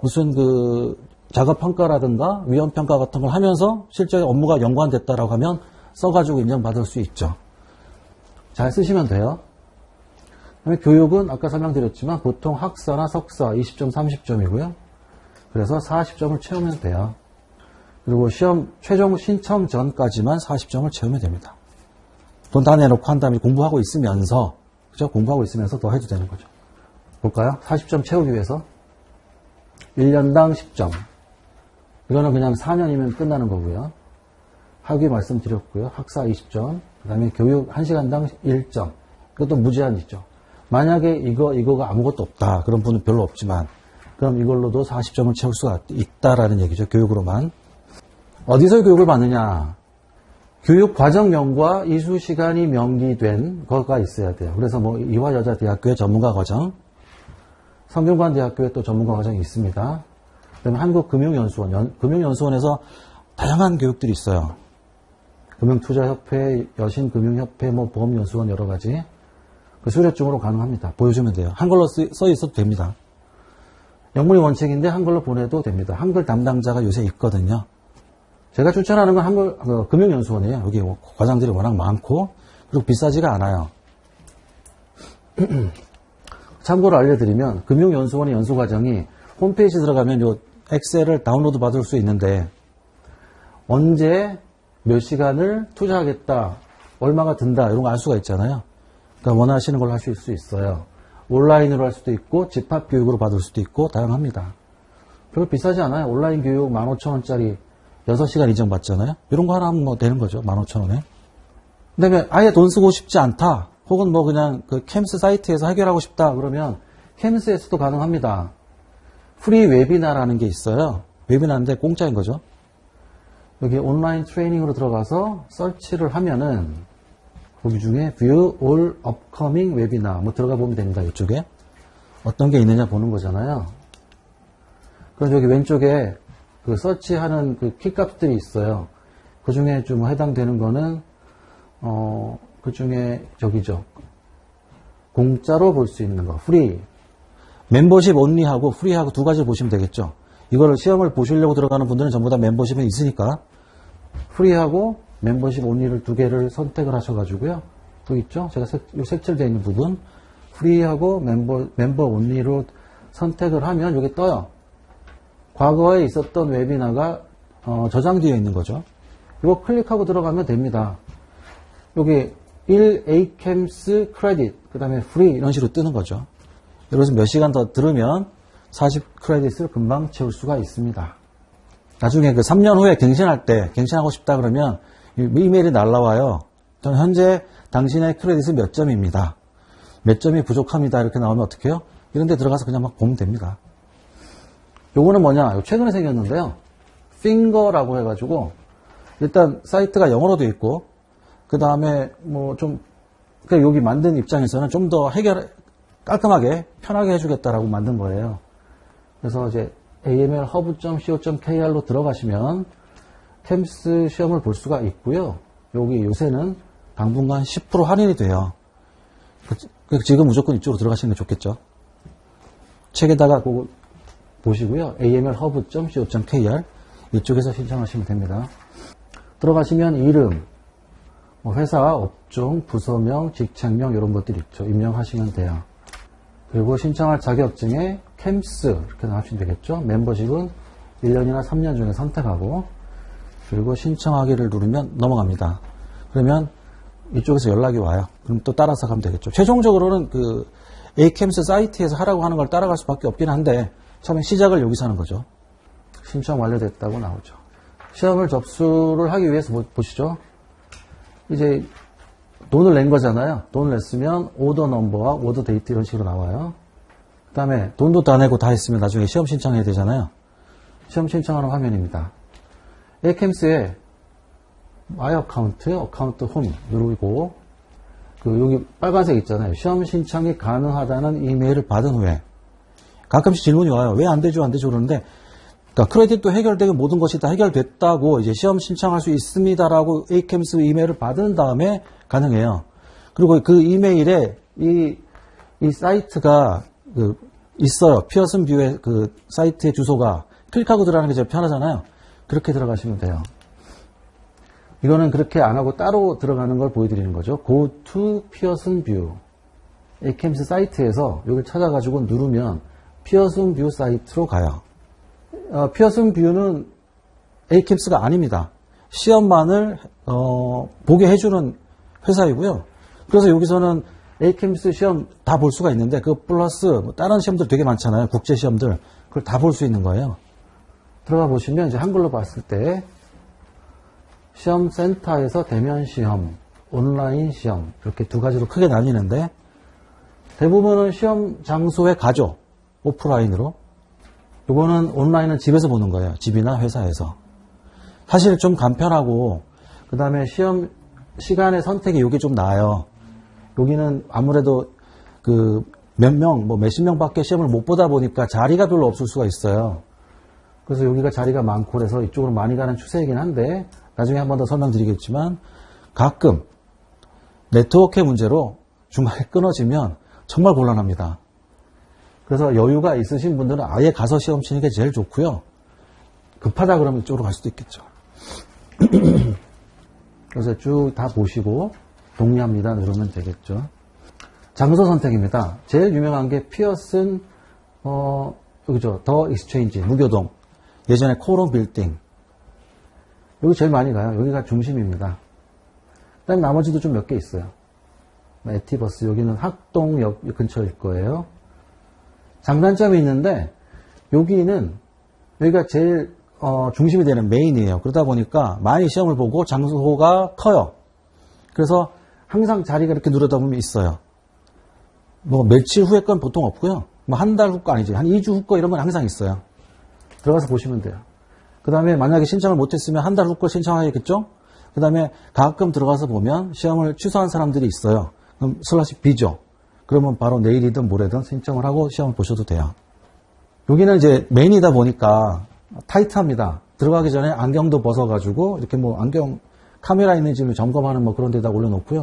무슨 그 작업평가라든가 위험평가 같은 걸 하면서 실제 업무가 연관됐다라고 하면 써가지고 인정받을 수 있죠. 잘 쓰시면 돼요. 그다음에 교육은 아까 설명드렸지만 보통 학사나 석사 20점, 30점이고요. 그래서 40점을 채우면 돼요. 그리고 시험 최종 신청 전까지만 40점을 채우면 됩니다. 돈 다 내놓고 한 다음에 공부하고 있으면서, 그죠? 공부하고 있으면서 더 해도 되는 거죠. 볼까요? 40점 채우기 위해서 1년당 10점. 이거는 그냥 4년이면 끝나는 거고요. 학위 말씀드렸고요. 학사 20점. 그 다음에 교육 1시간당 1점. 이것도 무제한 있죠. 만약에 이거가 아무것도 없다. 그런 분은 별로 없지만, 그럼 이걸로도 40점을 채울 수가 있다라는 얘기죠. 교육으로만. 어디서 교육을 받느냐? 교육 과정명과 이수 시간이 명기된 거가 있어야 돼요. 그래서 뭐 이화여자대학교의 전문가 과정, 성균관대학교에 또 전문가 과정이 있습니다. 그다음에 한국금융연수원, 금융연수원에서 다양한 교육들이 있어요. 금융투자협회, 여신금융협회, 뭐 보험연수원 여러 가지. 그 수료증으로 가능합니다. 보여주면 돼요. 한글로 써 있어도 됩니다. 영문이 원칙인데 한글로 보내도 됩니다. 한글 담당자가 요새 있거든요. 제가 추천하는 건 한글 금융연수원이에요. 여기 과장들이 워낙 많고 그리고 비싸지가 않아요. 참고로 알려드리면 금융연수원의 연수과정이 홈페이지 들어가면 요 엑셀을 다운로드 받을 수 있는데 언제 몇 시간을 투자하겠다, 얼마가 든다 이런 거 알 수가 있잖아요. 그러니까 원하시는 걸 하실 수 있어요. 온라인으로 할 수도 있고 집합교육으로 받을 수도 있고 다양합니다. 별로 비싸지 않아요. 온라인 교육 15,000원짜리 6시간 이정 받잖아요. 이런 거 하나 하면 뭐 되는 거죠. 15,000원에. 그 다음에 아예 돈 쓰고 싶지 않다. 혹은 뭐 그냥 그 캠스 사이트에서 해결하고 싶다. 그러면 캠스에서도 가능합니다. 프리 웨비나라는 게 있어요. 웨비나인데 공짜인 거죠. 여기 온라인 트레이닝으로 들어가서 서치를 하면은 거기 중에 View All Upcoming Webinar 뭐 들어가 보면 됩니다. 이쪽에 어떤 게 있느냐 보는 거잖아요. 그럼 여기 왼쪽에 그 서치하는 그 키값들이 있어요. 그 중에 좀 해당되는 거는 그 중에 저기죠. 공짜로 볼 수 있는 거 프리, 멤버십 온리하고 프리하고 두 가지를 보시면 되겠죠. 이거를 시험을 보시려고 들어가는 분들은 전부 다 멤버십이 있으니까 프리하고 멤버십 온리를 두 개를 선택을 하셔가지고요. 또 있죠? 제가 색칠되어 있는 부분 프리하고 멤버 온리로 선택을 하면 여기 떠요. 과거에 있었던 웨비나가 저장되어 있는 거죠. 이거 클릭하고 들어가면 됩니다. 여기 1 ACAMS 크레딧, 그 다음에 프리 이런 식으로 뜨는 거죠. 여기서 몇 시간 더 들으면 40 크레딧을 금방 채울 수가 있습니다. 나중에 그 3년 후에 갱신할 때 갱신하고 싶다 그러면 이메일이 날라와요. 저는 현재 당신의 크레딧은 몇 점입니다. 몇 점이 부족합니다. 이렇게 나오면 어떻게 해요? 이런 데 들어가서 그냥 막 보면 됩니다. 요거는 뭐냐? 최근에 생겼는데요. 핑거라고 해가지고 일단 사이트가 영어로 되어 있고 그 다음에 뭐 좀 그러니까 여기 만든 입장에서는 좀 더 깔끔하게 편하게 해주겠다라고 만든 거예요. 그래서 이제 amlhub.co.kr로 들어가시면 캠스 시험을 볼 수가 있고요. 여기 요새는 당분간 10% 할인이 돼요. 지금 무조건 이쪽으로 들어가시는 게 좋겠죠. 책에다가 그거 보시고요. amlhub.co.kr 이쪽에서 신청하시면 됩니다. 들어가시면 이름, 회사, 업종, 부서명, 직책명 이런 것들이 있죠. 입력하시면 돼요. 그리고 신청할 자격증에 캠스 이렇게 나오시면 되겠죠. 멤버십은 1년이나 3년 중에 선택하고 그리고 신청하기를 누르면 넘어갑니다. 그러면 이쪽에서 연락이 와요. 그럼 또 따라서 가면 되겠죠. 최종적으로는 그 ACAMS 사이트에서 하라고 하는 걸 따라갈 수밖에 없긴 한데 처음에 시작을 여기서 하는 거죠. 신청 완료됐다고 나오죠. 시험을 접수를 하기 위해서 보시죠. 이제 돈을 낸 거잖아요. 돈을 냈으면 오더 넘버와 오더 데이트 이런 식으로 나와요. 그 다음에 돈도 다 내고 다 했으면 나중에 시험 신청해야 되잖아요. 시험 신청하는 화면입니다. 에이캠스에 마이 어카운트 홈 누르고 여기 빨간색 있잖아요. 시험 신청이 가능하다는 이메일을 받은 후에 가끔씩 질문이 와요. 왜 안 되죠? 그러는데 그러니까 크레딧도 해결되고 모든 것이 다 해결됐다고 이제 시험 신청할 수 있습니다라고 에이캠스 이메일을 받은 다음에 가능해요. 그리고 그 이메일에 이 사이트가 있어요. 피어슨 뷰의 그 사이트의 주소가 클릭하고 들어가는 게 제일 편하잖아요. 그렇게 들어가시면 돼요. 이거는 그렇게 안 하고 따로 들어가는 걸 보여드리는 거죠. Go to 피어슨 뷰. 에이캠스 사이트에서 여기를 찾아가지고 누르면 피어슨 뷰 사이트로 가요. 피어슨 뷰는 에이캠스가 아닙니다. 시험만을 보게 해주는 회사이고요. 그래서 여기서는 에이캠스 시험 다 볼 수가 있는데 그 플러스 다른 시험들 되게 많잖아요. 국제 시험들 그걸 다 볼 수 있는 거예요. 들어가 보시면 이제 한글로 봤을 때 시험센터에서 대면 시험, 온라인 시험 이렇게 두 가지로 크게 나뉘는데 대부분은 시험 장소에 가죠. 오프라인으로. 이거는 온라인은 집에서 보는 거예요. 집이나 회사에서. 사실 좀 간편하고 그 다음에 시험 시간의 선택이 이게 좀 나아요. 여기는 아무래도 몇 명, 몇십 명밖에 시험을 못 보다 보니까 자리가 별로 없을 수가 있어요. 그래서 여기가 자리가 많고 그래서 이쪽으로 많이 가는 추세이긴 한데 나중에 한 번 더 설명드리겠지만 가끔 네트워크의 문제로 중간에 끊어지면 정말 곤란합니다. 그래서 여유가 있으신 분들은 아예 가서 시험 치는 게 제일 좋고요. 급하다 그러면 이쪽으로 갈 수도 있겠죠. 그래서 쭉 다 보시고 동의합니다 누르면 되겠죠. 장소 선택입니다. 제일 유명한 게 피어슨 여기죠. 더 익스체인지 무교동. 예전에 코론 빌딩. 여기 제일 많이 가요. 여기가 중심입니다. 그 다음에 나머지도 좀 몇 개 있어요. 에티버스 여기는 학동역 근처일 거예요. 장단점이 있는데 여기가 제일 중심이 되는 메인이에요. 그러다 보니까 많이 시험을 보고 장소가 커요. 그래서 항상 자리가 이렇게 누르다 보면 있어요. 뭐 며칠 후에 건 보통 없고요. 뭐 한 달 후 거 아니지. 한 2주 후 거 이런 건 항상 있어요. 들어가서 보시면 돼요. 그 다음에 만약에 신청을 못했으면 한 달 후 거 신청하겠죠? 그 다음에 가끔 들어가서 보면 시험을 취소한 사람들이 있어요. 그럼 슬래시 B죠. 그러면 바로 내일이든 모레든 신청을 하고 시험을 보셔도 돼요. 여기는 이제 메인이다 보니까 타이트합니다. 들어가기 전에 안경도 벗어가지고 이렇게 뭐 안경 카메라 있는지 점검하는 뭐 그런 데다 올려놓고요.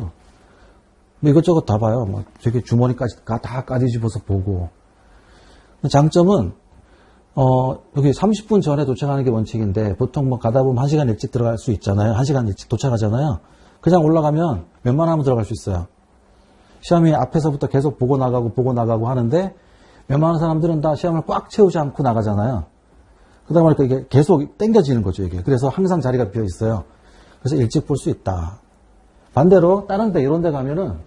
뭐 이것저것 다 봐요. 뭐 되게 주머니까지 다 까뒤집어서 보고. 장점은 여기 30분 전에 도착하는 게 원칙인데 보통 뭐 가다 보면 1시간 일찍 들어갈 수 있잖아요. 1시간 일찍 도착하잖아요. 그냥 올라가면 웬만하면 들어갈 수 있어요. 시험이 앞에서부터 계속 보고 나가고 하는데 웬만한 사람들은 다 시험을 꽉 채우지 않고 나가잖아요. 그러다 보니까 이게 계속 땡겨지는 거죠, 이게. 그래서 항상 자리가 비어 있어요. 그래서 일찍 볼 수 있다. 반대로 다른 데 이런 데 가면은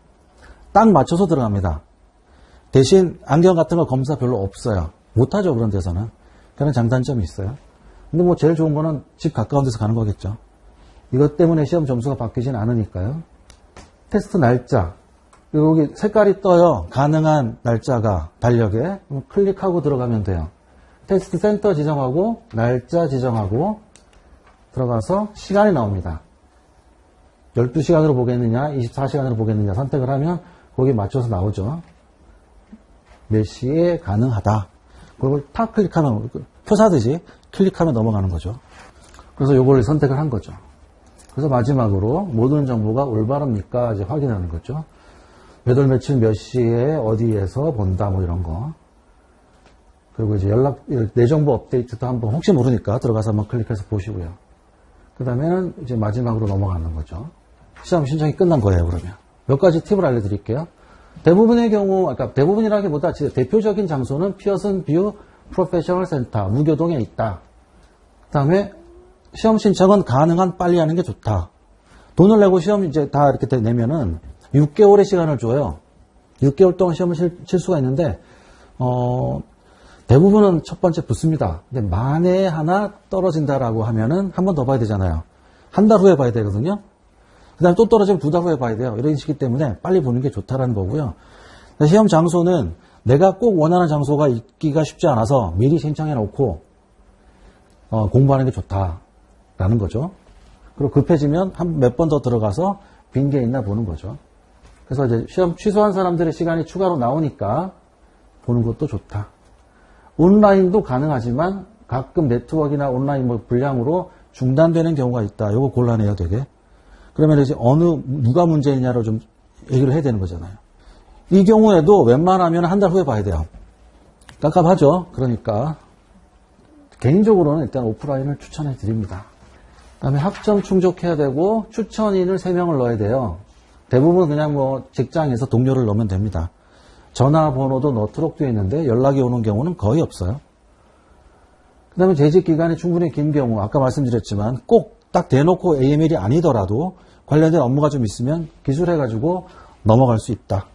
딱 맞춰서 들어갑니다. 대신 안경 같은 거 검사 별로 없어요. 못하죠, 그런 데서는. 그런 장단점이 있어요. 근데 뭐 제일 좋은 거는 집 가까운 데서 가는 거겠죠. 이것 때문에 시험 점수가 바뀌진 않으니까요. 테스트 날짜. 여기 색깔이 떠요. 가능한 날짜가 달력에. 클릭하고 들어가면 돼요. 테스트 센터 지정하고 날짜 지정하고 들어가서 시간이 나옵니다. 12시간으로 보겠느냐 24시간으로 보겠느냐 선택을 하면 거기에 맞춰서 나오죠. 몇 시에 가능하다. 그걸 탁 클릭하면 표사듯이 클릭하면 넘어가는 거죠. 그래서 이걸 선택을 한 거죠. 그래서 마지막으로 모든 정보가 올바릅니까 이제 확인하는 거죠. 몇 월 며칠 몇 시에 어디에서 본다 뭐 이런 거. 그리고 이제 내 정보 업데이트도 한번 혹시 모르니까 들어가서 한번 클릭해서 보시고요. 그 다음에는 이제 마지막으로 넘어가는 거죠. 시험 신청이 끝난 거예요, 그러면. 몇 가지 팁을 알려드릴게요. 대부분의 경우, 그러니까 대부분이라기보다 대표적인 장소는 피어슨 뷰 프로페셔널 센터, 무교동에 있다. 그 다음에 시험 신청은 가능한 빨리 하는 게 좋다. 돈을 내고 시험 이제 다 이렇게 내면은 6개월의 시간을 줘요. 6개월 동안 시험을 칠 수가 있는데, 대부분은 첫 번째 붙습니다. 근데 만에 하나 떨어진다라고 하면은 한 번 더 봐야 되잖아요. 한 달 후에 봐야 되거든요. 그 다음에 또 떨어지면 2달 후에 봐야 돼요. 이런 식이기 때문에 빨리 보는 게 좋다라는 거고요. 시험 장소는 내가 꼭 원하는 장소가 있기가 쉽지 않아서 미리 신청해 놓고 공부하는 게 좋다라는 거죠. 그리고 급해지면 한 몇 번 더 들어가서 빈 게 있나 보는 거죠. 그래서 이제 시험 취소한 사람들의 시간이 추가로 나오니까 보는 것도 좋다. 온라인도 가능하지만 가끔 네트워크나 온라인 불량으로 중단되는 경우가 있다. 이거 곤란해요, 되게. 그러면 이제 누가 문제이냐로 좀 얘기를 해야 되는 거잖아요. 이 경우에도 웬만하면 한 달 후에 봐야 돼요. 깝깝하죠? 그러니까. 개인적으로는 일단 오프라인을 추천해 드립니다. 그 다음에 학점 충족해야 되고, 추천인을 3명을 넣어야 돼요. 대부분 그냥 직장에서 동료를 넣으면 됩니다. 전화번호도 넣도록 되어 있는데 연락이 오는 경우는 거의 없어요. 그 다음에 재직 기간이 충분히 긴 경우, 아까 말씀드렸지만 꼭 딱 대놓고 AML이 아니더라도 관련된 업무가 좀 있으면 기술해가지고 넘어갈 수 있다.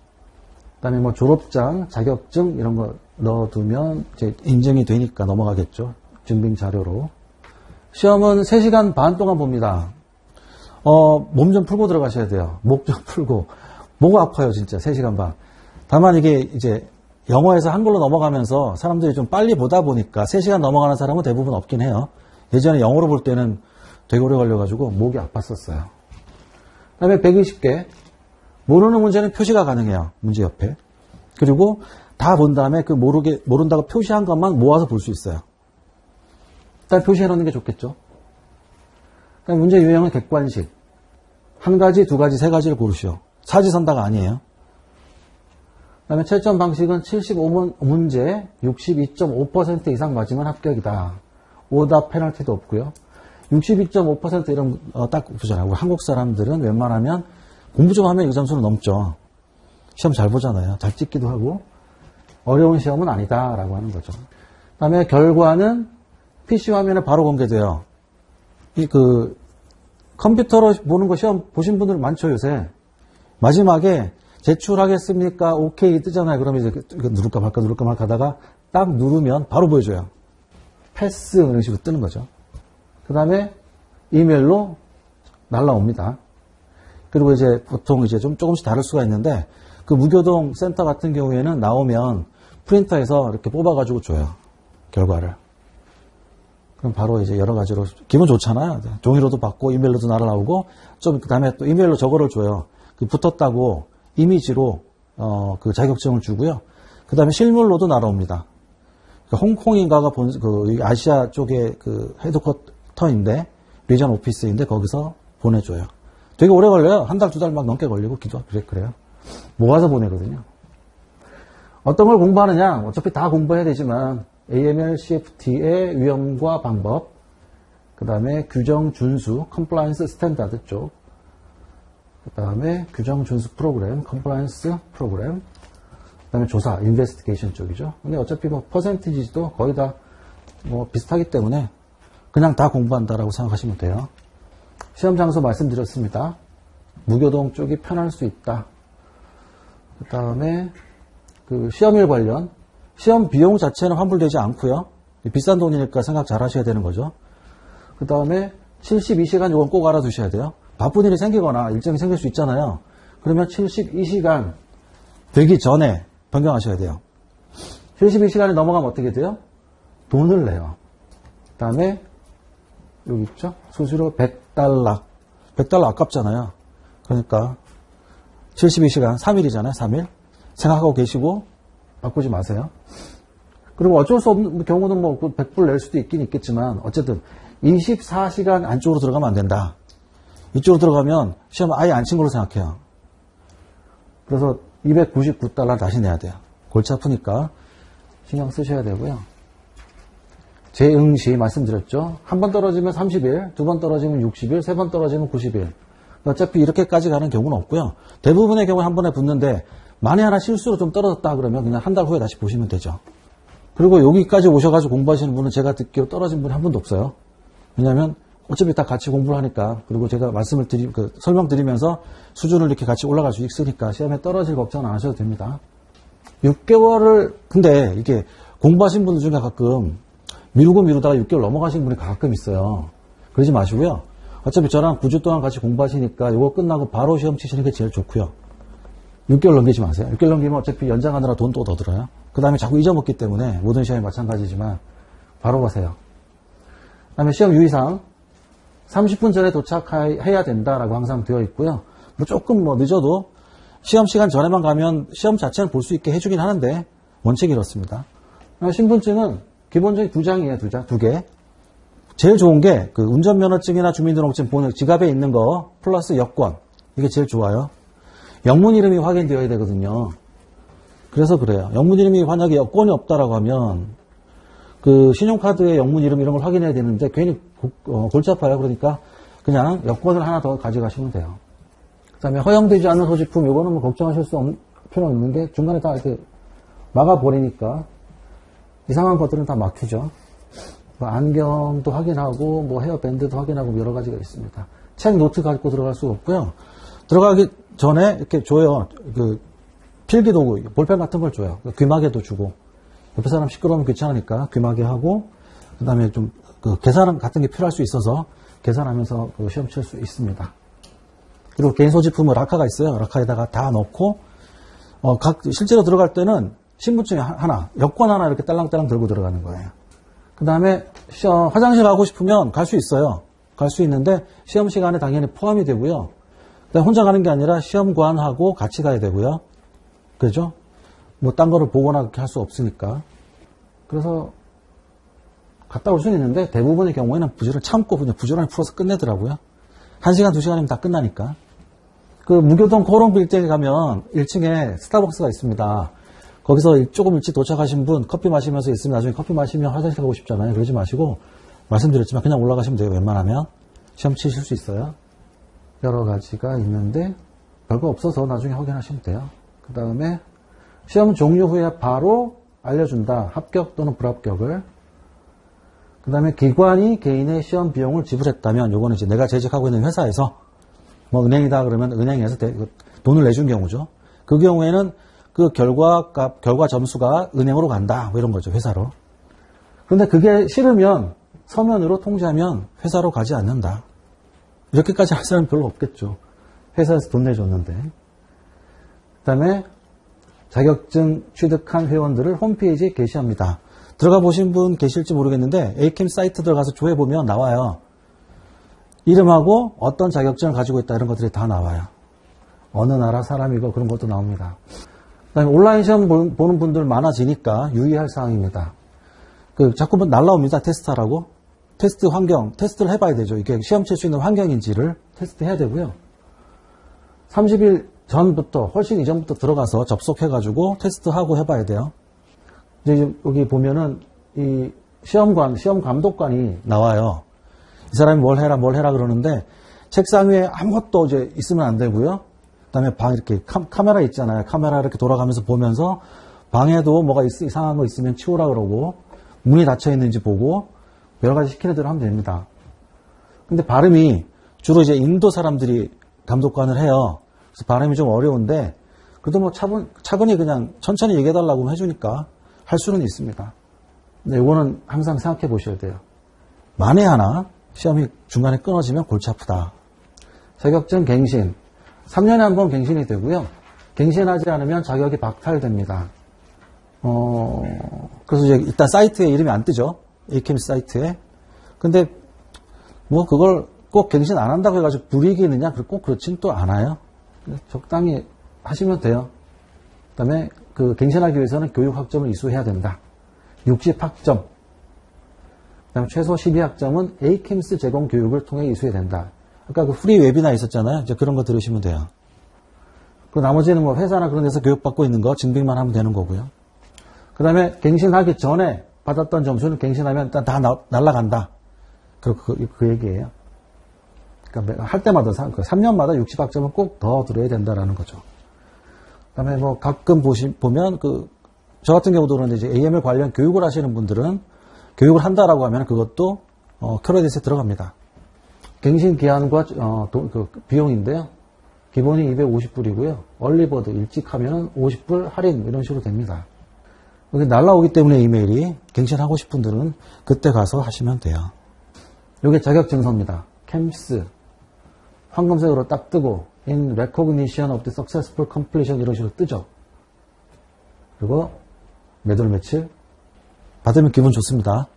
그 다음에 졸업장, 자격증 이런 거 넣어두면 이제 인증이 되니까 넘어가겠죠. 증빙 자료로. 시험은 3시간 반 동안 봅니다. 몸 좀 풀고 들어가셔야 돼요. 목 좀 풀고. 목 아파요, 진짜. 3시간 반. 다만 이게 이제 영어에서 한글로 넘어가면서 사람들이 좀 빨리 보다 보니까 3시간 넘어가는 사람은 대부분 없긴 해요. 예전에 영어로 볼 때는 되게 오래 걸려가지고 목이 아팠었어요. 그 다음에 120개. 모르는 문제는 표시가 가능해요. 문제 옆에. 그리고 다 본 다음에 그 모른다고 표시한 것만 모아서 볼 수 있어요. 일단 표시해 놓는 게 좋겠죠. 그다음에 문제 유형은 객관식. 1가지, 2가지, 3가지를 고르시오. 사지선다가 아니에요. 그다음에 채점 방식은 75문제 62.5% 이상 맞으면 합격이다. 오답 페널티도 없고요. 62.5% 이런 딱 보잖아요. 한국 사람들은 웬만하면 공부 좀 하면 이 점수는 넘죠. 시험 잘 보잖아요. 잘 찍기도 하고 어려운 시험은 아니다라고 하는 거죠. 그다음에 결과는 PC 화면에 바로 공개돼요. 컴퓨터로 보는 거 시험 보신 분들 많죠, 요새. 마지막에 제출하겠습니까? 오케이 뜨잖아요. 그러면 이제 누를까 말까 하다가 딱 누르면 바로 보여줘요. 패스 이런 식으로 뜨는 거죠. 그 다음에 이메일로 날라옵니다. 그리고 이제 보통 이제 조금씩 다를 수가 있는데 그 무교동 센터 같은 경우에는 나오면 프린터에서 이렇게 뽑아가지고 줘요. 결과를. 그럼 바로 이제 여러 가지로 기분 좋잖아요. 종이로도 받고 이메일로도 날아오고 좀 그 다음에 또 이메일로 저거를 줘요. 붙었다고 이미지로 그 자격증을 주고요. 그 다음에 실물로도 날아옵니다. 홍콩인가가 아시아 쪽에 그 헤드쿼터인데 리전 오피스인데 거기서 보내줘요. 되게 오래 걸려요. 1달, 2달 막 넘게 걸리고 그래요. 모아서 보내거든요. 어떤 걸 공부하느냐? 어차피 다 공부해야 되지만 AML, CFT의 위험과 방법, 그 다음에 규정 준수, 컴플라이언스 스탠다드 쪽, 그 다음에 규정 준수 프로그램, 컴플라이언스 프로그램, 그 다음에 조사, 인베스티게이션 쪽이죠. 근데 어차피 퍼센티지도 거의 다 비슷하기 때문에 그냥 다 공부한다라고 생각하시면 돼요. 시험 장소 말씀드렸습니다. 무교동 쪽이 편할 수 있다. 그 다음에 시험일 관련, 시험 비용 자체는 환불되지 않고요. 비싼 돈이니까 생각 잘 하셔야 되는 거죠. 그 다음에 72시간 이건 꼭 알아두셔야 돼요. 바쁜 일이 생기거나 일정이 생길 수 있잖아요. 그러면 72시간 되기 전에 변경하셔야 돼요. 72시간이 넘어가면 어떻게 돼요? 돈을 내요. 그 다음에 여기 있죠? 수수료 $100. $100 아깝잖아요. 그러니까 72시간, 3일이잖아요. 3일. 생각하고 계시고 바꾸지 마세요. 그리고 어쩔 수 없는 경우는 100불 낼 수도 있긴 있겠지만 어쨌든 24시간 안쪽으로 들어가면 안 된다. 이쪽으로 들어가면 시험 아예 안 친 걸로 생각해요. 그래서 $299 다시 내야 돼요. 골치 아프니까 신경 쓰셔야 되고요. 재응시 말씀드렸죠. 한 번 떨어지면 30일, 2번 떨어지면 60일, 3번 떨어지면 90일. 어차피 이렇게까지 가는 경우는 없고요. 대부분의 경우에 한 번에 붙는데 만에 하나 실수로 좀 떨어졌다 그러면 그냥 한 달 후에 다시 보시면 되죠. 그리고 여기까지 오셔가지고 공부하시는 분은 제가 듣기로 떨어진 분이 한 분도 없어요. 왜냐하면 어차피 다 같이 공부를 하니까, 그리고 제가 설명드리면서 수준을 이렇게 같이 올라갈 수 있으니까 시험에 떨어질 걱정은 안 하셔도 됩니다. 6개월을, 근데 이게 공부하신 분들 중에 가끔 미루다가 6개월 넘어가신 분이 가끔 있어요. 그러지 마시고요. 어차피 저랑 9주 동안 같이 공부하시니까 이거 끝나고 바로 시험 치시는 게 제일 좋고요. 6개월 넘기지 마세요. 6개월 넘기면 어차피 연장하느라 돈 또 더 들어요. 그 다음에 자꾸 잊어먹기 때문에 모든 시험이 마찬가지지만 바로 가세요. 그 다음에 시험 유의사항 30분 전에 도착해야 된다라고 항상 되어 있고요. 뭐 조금 늦어도 시험 시간 전에만 가면 시험 자체는 볼 수 있게 해주긴 하는데 원칙이 이렇습니다. 신분증은 기본적인 2장이에요. 2개. 제일 좋은 게 그 운전면허증이나 주민등록증 보는 지갑에 있는 거 플러스 여권. 이게 제일 좋아요. 영문 이름이 확인되어야 되거든요. 그래서 그래요. 영문 이름이 만약에 여권이 없다라고 하면 그 신용카드에 영문 이름 이런 걸 확인해야 되는데 괜히 골치 아파요. 그러니까 그냥 여권을 하나 더 가져가시면 돼요. 그 다음에 허용되지 않는 소지품, 이거는 뭐 걱정하실 필요는 없는 게 중간에 다 이렇게 막아버리니까 이상한 것들은 다 막히죠. 뭐 안경도 확인하고, 뭐 헤어밴드도 확인하고 여러 가지가 있습니다. 책 노트 갖고 들어갈 수가 없고요. 들어가기 전에 이렇게 줘요. 그 필기도구, 볼펜 같은 걸 줘요. 귀마개도 주고. 옆에 사람 시끄러우면 귀찮으니까 귀마개 하고, 그 다음에 좀 그 계산 같은 게 필요할 수 있어서 계산하면서 그 시험 칠 수 있습니다. 그리고 개인 소지품은 라카가 있어요. 라카에다가 다 넣고, 실제로 들어갈 때는 신분증 하나, 여권 하나 이렇게 딸랑딸랑 들고 들어가는 거예요. 그 다음에 화장실 가고 싶으면 갈 수 있어요. 갈 수 있는데 시험 시간에 당연히 포함이 되고요. 혼자 가는 게 아니라 시험관하고 같이 가야 되고요. 그죠? 뭐 딴 거를 보거나 그렇게 할 수 없으니까. 그래서 갔다 올 수는 있는데 대부분의 경우에는 부지런히 참고 그냥 부지런히 풀어서 끝내더라고요. 1시간, 2시간이면 다 끝나니까. 그 무교동 코롱 빌딩에 가면 1층에 스타벅스가 있습니다. 거기서 조금 일찍 도착하신 분 커피 마시면서 있으면 나중에 커피 마시면 화장실 가고 싶잖아요. 그러지 마시고 말씀드렸지만 그냥 올라가시면 돼요. 웬만하면. 시험 치실 수 있어요. 여러 가지가 있는데 별거 없어서 나중에 확인하시면 돼요. 그 다음에 시험 종료 후에 바로 알려준다. 합격 또는 불합격을. 그 다음에 기관이 개인의 시험 비용을 지불했다면 요거는 이제 내가 재직하고 있는 회사에서 뭐 은행이다 그러면 은행에서 돈을 내준 경우죠. 그 경우에는 그 결과 점수가 은행으로 간다. 뭐 이런 거죠. 회사로. 그런데 그게 싫으면 서면으로 통지하면 회사로 가지 않는다. 이렇게까지 할 사람은 별로 없겠죠. 회사에서 돈 내줬는데. 그 다음에 자격증 취득한 회원들을 홈페이지에 게시합니다. 들어가 보신 분 계실지 모르겠는데 에이캠 사이트 들어가서 조회보면 나와요. 이름하고 어떤 자격증을 가지고 있다 이런 것들이 다 나와요. 어느 나라 사람이고 그런 것도 나옵니다. 그 다음에 온라인 시험 보는 분들 많아지니까 유의할 사항입니다. 자꾸 날라옵니다. 테스트하라고. 테스트 환경, 테스트를 해봐야 되죠. 이게 시험 칠 수 있는 환경인지를 테스트해야 되고요. 30일 전부터, 훨씬 이전부터 들어가서 접속해가지고 테스트하고 해봐야 돼요. 이제 여기 보면은 이 시험 감독관이 나와요. 이 사람이 뭘 해라 그러는데 책상 위에 아무것도 이제 있으면 안 되고요. 그 다음에 방 이렇게 카메라 있잖아요. 카메라 이렇게 돌아가면서 보면서 방에도 뭐가 이상한 거 있으면 치우라 그러고 문이 닫혀 있는지 보고 여러 가지 시키는 대로 하면 됩니다. 근데 발음이 주로 이제 인도 사람들이 감독관을 해요. 그래서 발음이 좀 어려운데 그래도 뭐 차분히 그냥 천천히 얘기해달라고 해주니까 할 수는 있습니다. 근데 이거는 항상 생각해 보셔야 돼요. 만에 하나 시험이 중간에 끊어지면 골치 아프다. 자격증 갱신. 3년에 한 번 갱신이 되고요. 갱신하지 않으면 자격이 박탈됩니다. 그래서 이제 일단 사이트에 이름이 안 뜨죠. 에이캠 사이트에. 근데 뭐 그걸 꼭 갱신 안 한다고 해가지고 불이익이 있느냐? 꼭 그렇진 또 않아요. 적당히 하시면 돼요. 그 다음에 그 갱신하기 위해서는 교육학점을 이수해야 된다. 60학점. 그 다음에 최소 12학점은 에이캠스 제공 교육을 통해 이수해야 된다. 아까 그 프리 웨비나 있었잖아요. 이제 그런 거 들으시면 돼요. 그리고 나머지는 뭐 회사나 그런 데서 교육받고 있는 거 증빙만 하면 되는 거고요. 그 다음에 갱신하기 전에 받았던 점수는 갱신하면 일단 다 날라간다. 그 얘기예요. 그러니까 할 때마다 3년마다 60학점은 꼭 더 들어야 된다라는 거죠. 그 다음에 뭐 가끔 보면 저 같은 경우도 그런데 이제 AML 관련 교육을 하시는 분들은 교육을 한다라고 하면 그것도 크레딧에 들어갑니다. 갱신 기한과 비용인데요. 기본이 250불이고요. 얼리버드 일찍 하면 50불 할인 이런 식으로 됩니다. 여기 날라오기 때문에 이메일이 갱신하고 싶은 분들은 그때 가서 하시면 돼요. 이게 자격증서입니다. 캠스 황금색으로 딱 뜨고 in recognition of the successful completion 이런 식으로 뜨죠. 그리고 매도를 며칠 받으면 기분 좋습니다.